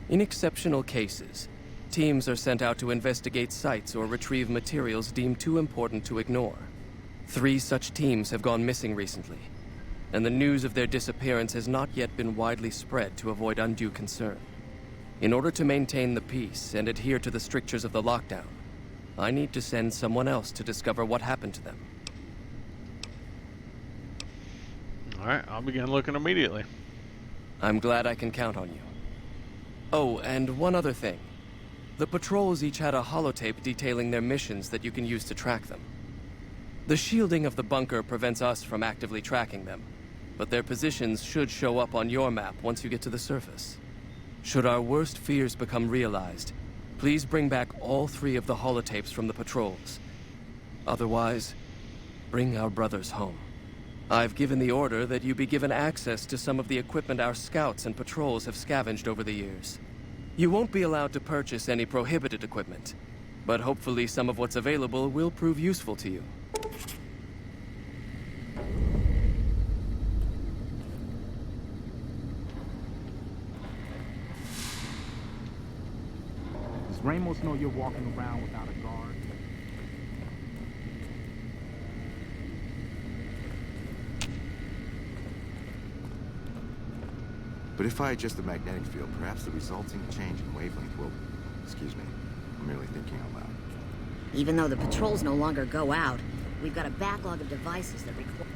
S8: In exceptional cases, teams are sent out to investigate sites or retrieve materials deemed too important to ignore. 3 such teams have gone missing recently, and the news of their disappearance has not yet been widely spread to avoid undue concern. In order to maintain the peace and adhere to the strictures of the lockdown, I need to send someone else to discover what happened to them.
S3: Alright, I'll begin looking immediately.
S8: I'm glad I can count on you. Oh, and one other thing. The patrols each had a holotape detailing their missions that you can use to track them. The shielding of the bunker prevents us from actively tracking them, but their positions should show up on your map once you get to the surface. Should our worst fears become realized, please bring back all 3 of the holotapes from the patrols. Otherwise, bring our brothers home. I've given the order that you be given access to some of the equipment our scouts and patrols have scavenged over the years. You won't be allowed to purchase any prohibited equipment, but hopefully some of what's available will prove useful to you.
S13: Does Ramos know you're walking around without a guard?
S17: But if I adjust the magnetic field, perhaps the resulting change in wavelength will... Excuse me. I'm merely thinking out loud.
S18: Even though the patrols no longer go out, we've got a backlog of devices that require...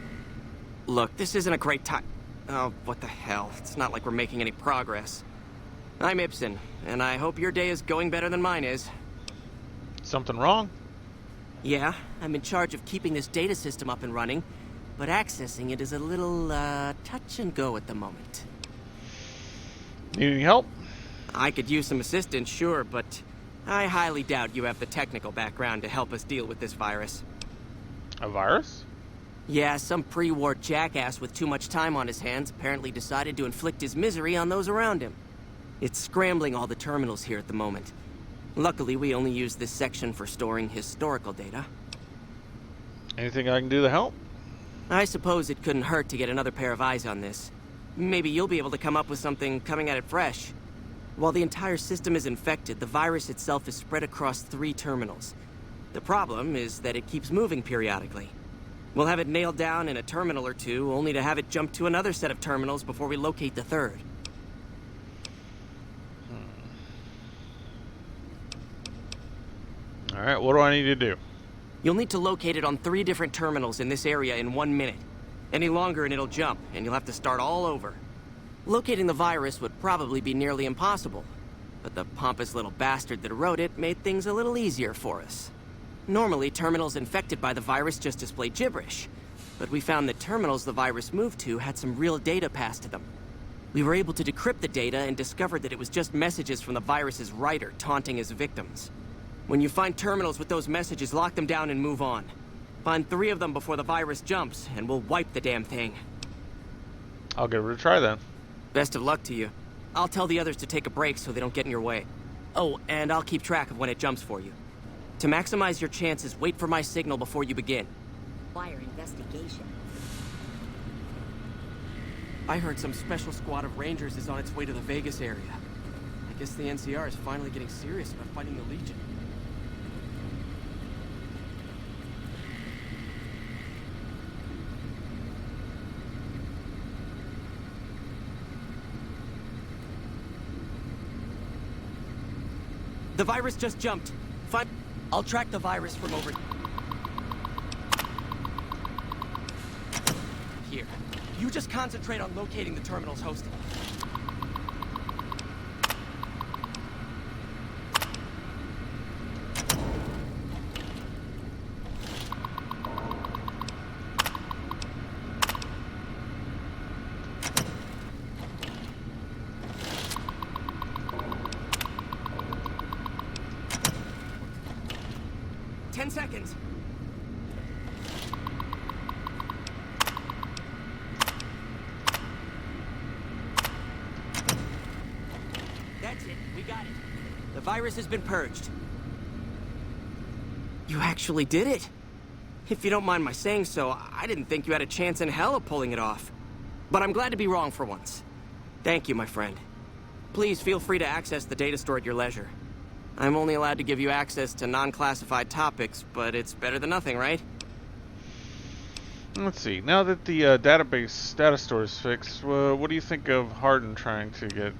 S19: Look, this isn't a great time. Oh, what the hell. It's not like we're making any progress. I'm Ibsen, and I hope your day is going better than mine is.
S3: Something wrong?
S19: Yeah, I'm in charge of keeping this data system up and running, but accessing it is a little, touch and go at the moment.
S3: Needing help?
S19: I could use some assistance, sure, but I highly doubt you have the technical background to help us deal with this virus.
S3: A virus?
S19: Yeah, some pre-war jackass with too much time on his hands apparently decided to inflict his misery on those around him. It's scrambling all the terminals here at the moment. Luckily, we only use this section for storing historical data.
S3: Anything I can do to help?
S19: I suppose it couldn't hurt to get another pair of eyes on this. Maybe you'll be able to come up with something coming at it fresh. While the entire system is infected, the virus itself is spread across 3 terminals. The problem is that it keeps moving periodically. We'll have it nailed down in a terminal or 2, only to have it jump to another set of terminals before we locate the 3rd.
S3: Alright, what do I need to do?
S19: You'll need to locate it on 3 different terminals in this area in 1 minute. Any longer and it'll jump, and you'll have to start all over. Locating the virus would probably be nearly impossible, but the pompous little bastard that wrote it made things a little easier for us. Normally, terminals infected by the virus just display gibberish, but we found that terminals the virus moved to had some real data passed to them. We were able to decrypt the data and discovered that it was just messages from the virus's writer taunting his victims. When you find terminals with those messages, lock them down and move on. Find 3 of them before the virus jumps, and we'll wipe the damn thing.
S3: I'll give it a try then.
S19: Best of luck to you. I'll tell the others to take a break so they don't get in your way. Oh, and I'll keep track of when it jumps for you. To maximize your chances, wait for my signal before you begin.
S18: Fire investigation.
S19: I heard some special squad of Rangers is on its way to the Vegas area. I guess the NCR is finally getting serious about fighting the Legion. The virus just jumped. I'll track the virus from over here. You just concentrate on locating the terminals hosting. Seconds. That's it. We got it. The virus has been purged. You actually did it. If you don't mind my saying so, I didn't think you had a chance in hell of pulling it off. But I'm glad to be wrong for once. Thank you, my friend. Please feel free to access the data store at your leisure. I'm only allowed to give you access to non-classified topics, but it's better than nothing, right?
S3: Let's see. Now that the data store is fixed, what do you think of Hardin trying to get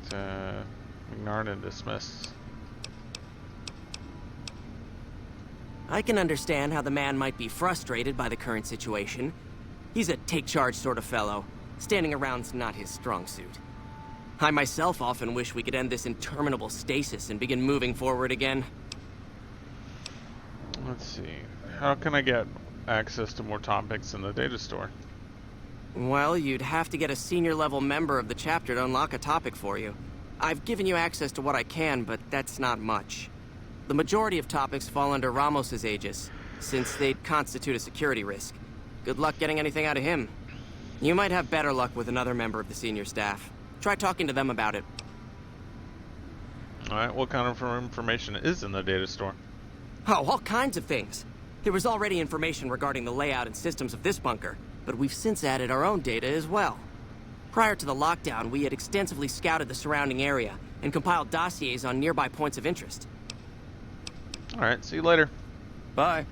S3: McNarden dismissed?
S19: I can understand how the man might be frustrated by the current situation. He's a take-charge sort of fellow. Standing around's not his strong suit. I myself often wish we could end this interminable stasis and begin moving forward again.
S3: Let's see. How can I get access to more topics in the data store?
S19: Well, you'd have to get a senior-level member of the chapter to unlock a topic for you. I've given you access to what I can, but that's not much. The majority of topics fall under Ramos's aegis, since they'd constitute a security risk. Good luck getting anything out of him. You might have better luck with another member of the senior staff. Try talking to them about it.
S3: Alright, what kind of information is in the data store?
S19: Oh, all kinds of things. There was already information regarding the layout and systems of this bunker, but we've since added our own data as well. Prior to the lockdown, we had extensively scouted the surrounding area and compiled dossiers on nearby points of interest.
S3: Alright, see you later.
S19: Bye.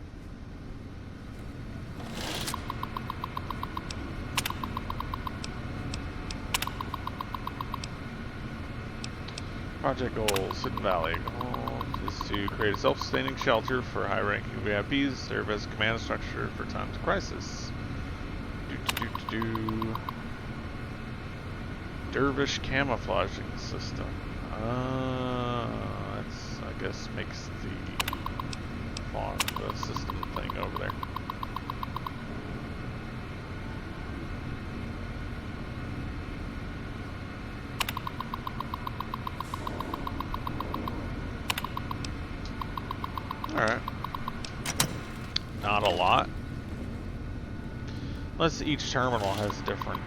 S3: Project goals, Hidden Valley. Goal is to create a self-sustaining shelter for high-ranking VIPs, serve as a command structure for times of crisis. Dervish camouflaging system. That's, I guess, makes the system thing over there. Alright. Not a lot. Unless each terminal has a different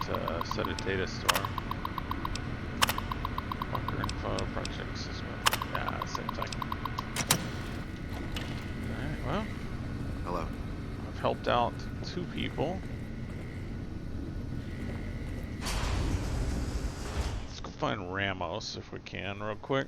S3: set of data store. Bunker info, project system. Yeah, same thing. Alright, well.
S17: Hello.
S3: I've helped out 2 people. Let's go find Ramos if we can, real quick.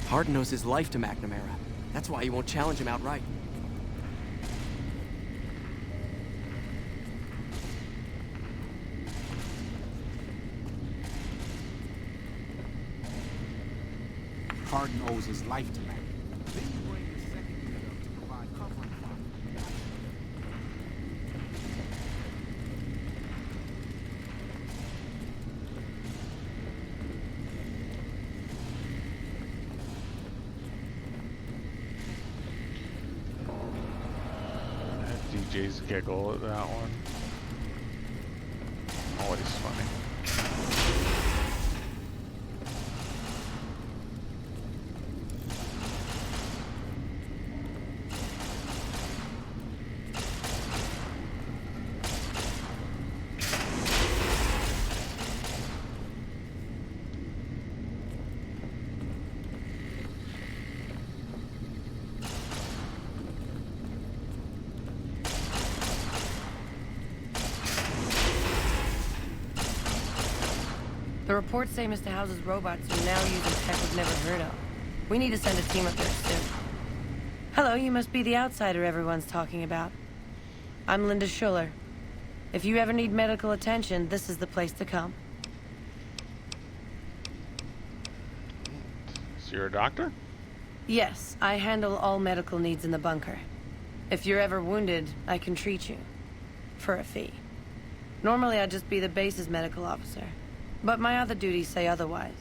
S19: Hardin owes his life to McNamara. That's why he won't challenge him outright.
S13: Hardin owes his life to Mac. Then you bring the second unit up to provide cover and fire.
S3: DJ's giggle at that one. Always funny.
S20: The reports say Mr. House's robots are now using tech we've never heard of. We need to send a team up there soon. Hello, you must be the outsider everyone's talking about. I'm Linda Schuller. If you ever need medical attention, this is the place to come.
S3: So you're a doctor?
S20: Yes, I handle all medical needs in the bunker. If you're ever wounded, I can treat you. For a fee. Normally, I'd just be the base's medical officer. But my other duties say otherwise.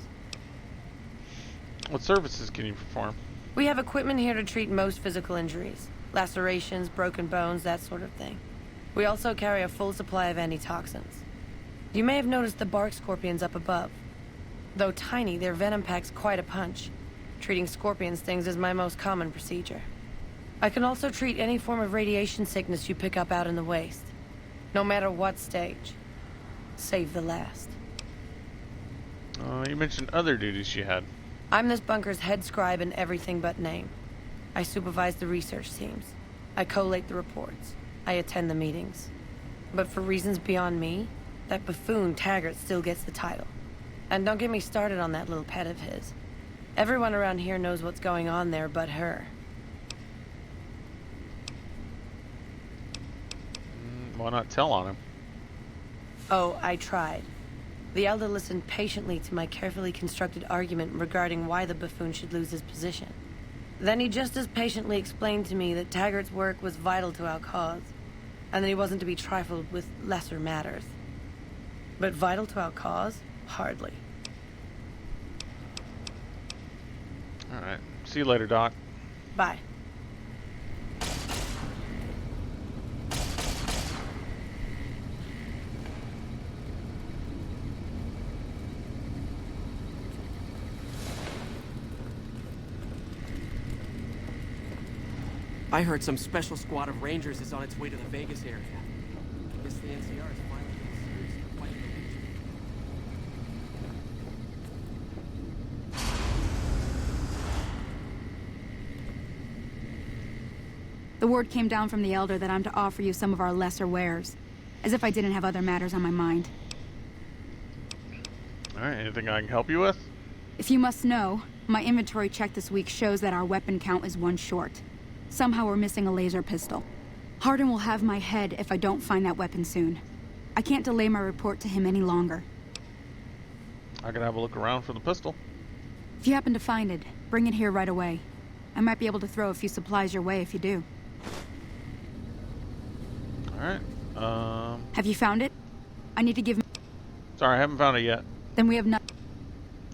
S3: What services can you perform?
S20: We have equipment here to treat most physical injuries. Lacerations, broken bones, that sort of thing. We also carry a full supply of antitoxins. You may have noticed the bark scorpions up above. Though tiny, their venom packs quite a punch. Treating scorpion stings is my most common procedure. I can also treat any form of radiation sickness you pick up out in the waste. No matter what stage. Save the last.
S3: You mentioned other duties you had.
S20: I'm this bunker's head scribe in everything but name. I supervise the research teams. I collate the reports. I attend the meetings. But for reasons beyond me, that buffoon Taggart still gets the title. And don't get me started on that little pet of his. Everyone around here knows what's going on there but her.
S3: Why not tell on him?
S20: Oh, I tried. The Elder listened patiently to my carefully constructed argument regarding why the buffoon should lose his position. Then he just as patiently explained to me that Taggart's work was vital to our cause, and that he wasn't to be trifled with lesser matters. But vital to our cause? Hardly.
S3: Alright. See you later, Doc.
S20: Bye.
S19: I heard some special squad of Rangers is on its way to the Vegas area. Guess the NCR is finally getting serious in fighting the Legion.
S15: The word came down from the Elder that I'm to offer you some of our lesser wares. As if I didn't have other matters on my mind.
S3: Alright, anything I can help you with?
S15: If you must know, my inventory check this week shows that our weapon count is 1 short. Somehow we're missing a laser pistol. Hardin will have my head if I don't find that weapon soon. I can't delay my report to him any longer.
S3: I can have a look around for the pistol.
S15: If you happen to find it, bring it here right away. I might be able to throw a few supplies your way if you do.
S3: Alright,
S15: Have you found it? I need to give...
S3: Sorry, I haven't found it yet.
S15: Then we have not...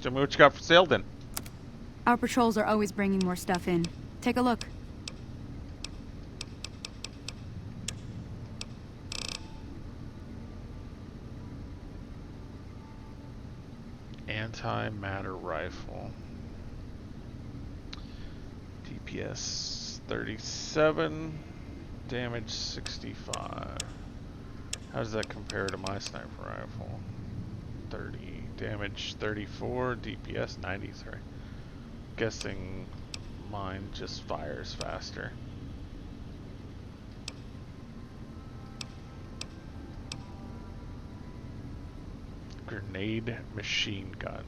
S3: Tell me what you got for sale then.
S15: Our patrols are always bringing more stuff in. Take a look.
S3: Anti-matter rifle. DPS 37. Damage 65. How does that compare to my sniper rifle? 30. Damage 34. DPS 93. Guessing mine just fires faster. Grenade machine gun.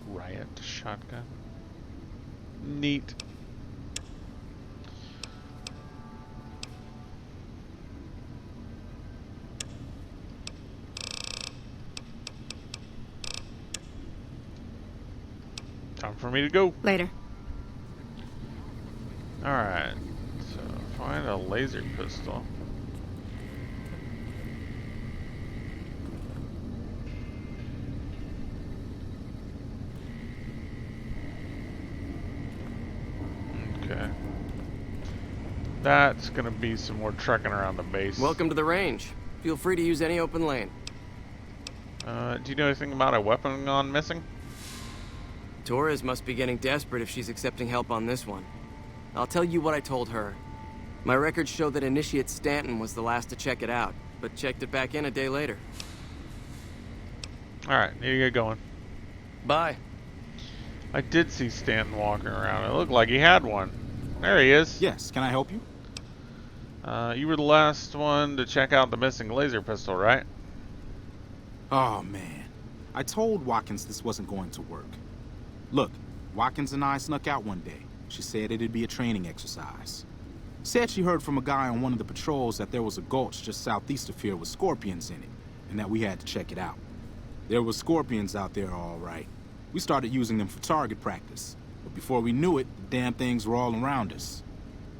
S3: Riot shotgun. Neat. Time for me to go.
S15: Later.
S3: Alright. So, find a laser pistol. Okay. That's gonna be some more trekking around the base.
S19: Welcome to the range. Feel free to use any open lane.
S3: Do you know anything about a weapon gone missing?
S19: Torres must be getting desperate if she's accepting help on this one. I'll tell you what I told her. My records show that Initiate Stanton was the last to check it out, but checked it back in a day later.
S3: Alright, need to get going.
S19: Bye.
S3: I did see Stanton walking around. It looked like he had one. There he is.
S13: Yes, can I help you?
S3: You were the last one to check out the missing laser pistol, right?
S13: Oh, man. I told Watkins this wasn't going to work. Look, Watkins and I snuck out one day. She said it'd be a training exercise. Said she heard from a guy on one of the patrols that there was a gulch just southeast of here with scorpions in it, and that we had to check it out. There were scorpions out there, all right. We started using them for target practice, but before we knew it, the damn things were all around us.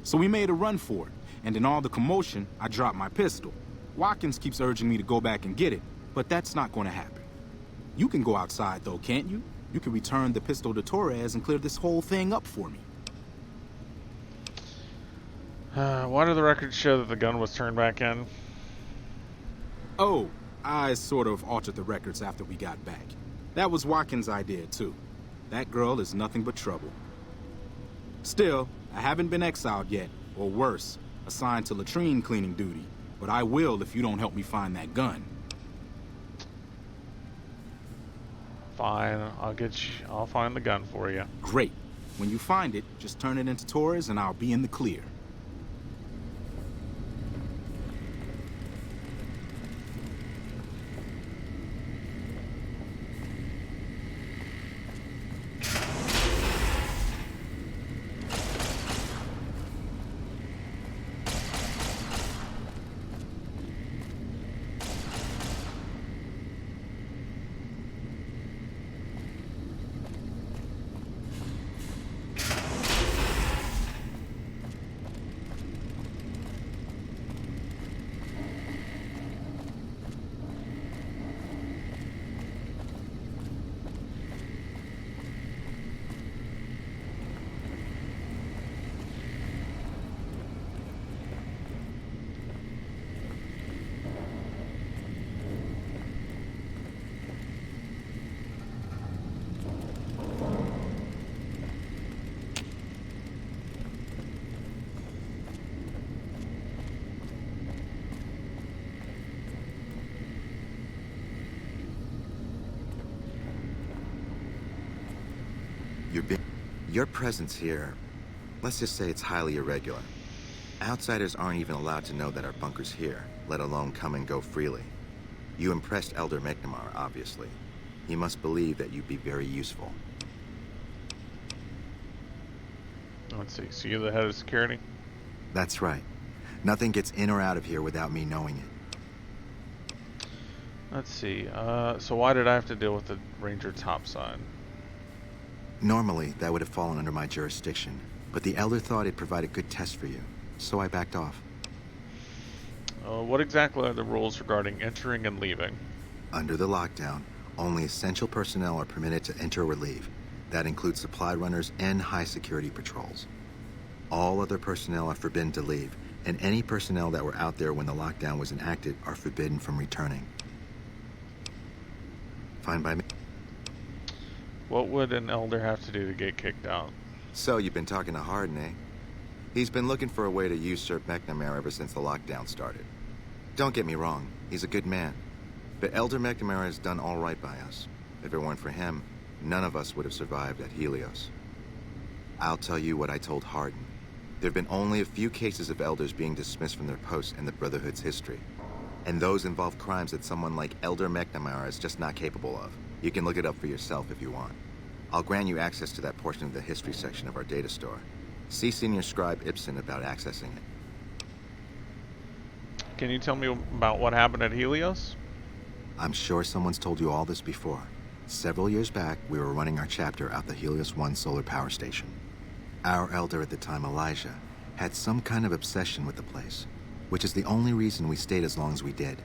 S13: So we made a run for it, and in all the commotion, I dropped my pistol. Watkins keeps urging me to go back and get it, but that's not going to happen. You can go outside, though, can't you? You can return the pistol to Torres and clear this whole thing up for me.
S3: Why do the records show that the gun was turned back in?
S13: Oh, I sort of altered the records after we got back. That was Watkins' idea, too. That girl is nothing but trouble. Still, I haven't been exiled yet, or worse, assigned to latrine cleaning duty. But I will if you don't help me find that gun.
S3: Fine, I'll find the gun for you.
S13: Great. When you find it, just turn it into Torres and I'll be in the clear.
S17: Your presence here, let's just say it's highly irregular. Outsiders aren't even allowed to know that our bunker's here, let alone come and go freely. You impressed Elder McNamara, obviously. He must believe that you'd be very useful.
S3: Let's see, so you're the head of security?
S17: That's right. Nothing gets in or out of here without me knowing it.
S3: Let's see, so why did I have to deal with the Ranger topside?
S17: Normally, that would have fallen under my jurisdiction, but the Elder thought it'd provide a good test for you, so I backed off.
S3: What exactly are the rules regarding entering and leaving?
S17: Under the lockdown, only essential personnel are permitted to enter or leave. That includes supply runners and high-security patrols. All other personnel are forbidden to leave, and any personnel that were out there when the lockdown was enacted are forbidden from returning. Fine by me.
S3: What would an Elder have to do to get kicked out?
S17: So, you've been talking to Hardin, eh? He's been looking for a way to usurp McNamara ever since the lockdown started. Don't get me wrong, he's a good man. But Elder McNamara has done all right by us. If it weren't for him, none of us would have survived at Helios. I'll tell you what I told Hardin. There have been only a few cases of Elders being dismissed from their posts in the Brotherhood's history. And those involve crimes that someone like Elder McNamara is just not capable of. You can look it up for yourself if you want. I'll grant you access to that portion of the history section of our data store. See Senior Scribe Ibsen about accessing it.
S3: Can you tell me about what happened at Helios?
S17: I'm sure someone's told you all this before. Several years back, we were running our chapter out the Helios 1 solar power station. Our Elder at the time, Elijah, had some kind of obsession with the place, which is the only reason we stayed as long as we did.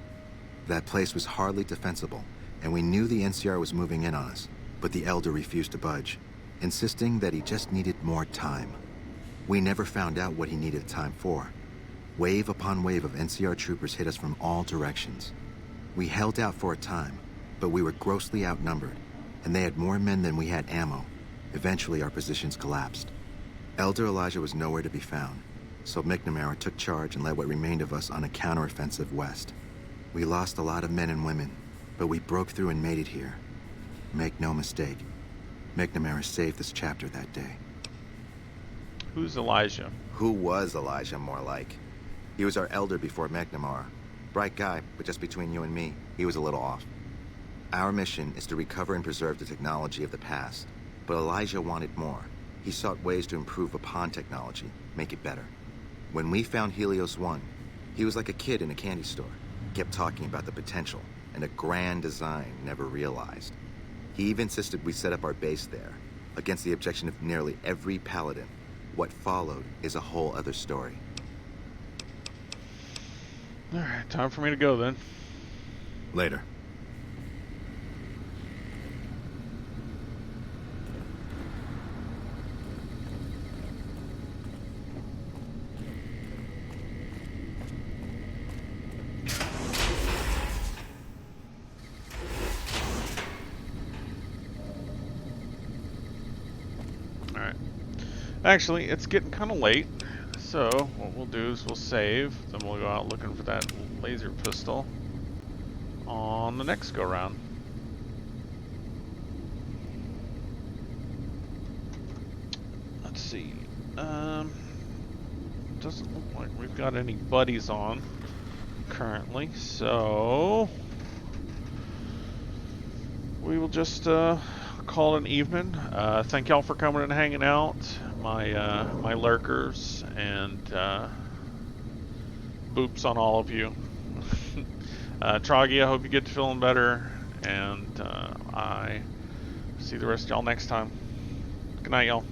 S17: That place was hardly defensible, and we knew the NCR was moving in on us, but the Elder refused to budge, insisting that he just needed more time. We never found out what he needed time for. Wave upon wave of NCR troopers hit us from all directions. We held out for a time, but we were grossly outnumbered, and they had more men than we had ammo. Eventually, our positions collapsed. Elder Elijah was nowhere to be found, so McNamara took charge and led what remained of us on a counteroffensive west. We lost a lot of men and women, but we broke through and made it here. Make no mistake, McNamara saved this chapter that day.
S3: Who's Elijah?
S17: Who was Elijah, more like? He was our Elder before McNamara. Bright guy, but just between you and me, he was a little off. Our mission is to recover and preserve the technology of the past, but Elijah wanted more. He sought ways to improve upon technology, make it better. When we found Helios 1, he was like a kid in a candy store. Kept talking about the potential and a grand design never realized. He even insisted we set up our base there, against the objection of nearly every paladin. What followed is a whole other story.
S3: Alright, time for me to go then.
S17: Later.
S3: Alright. Actually, it's getting kind of late, so what we'll do is we'll save, then we'll go out looking for that laser pistol on the next go-round. Let's see. Doesn't look like we've got any buddies on currently, so we will just call it an evening. Thank y'all for coming and hanging out, my lurkers, and boops on all of you. Troggy, I hope you get to feeling better, and I see the rest of y'all next time. Good night, y'all.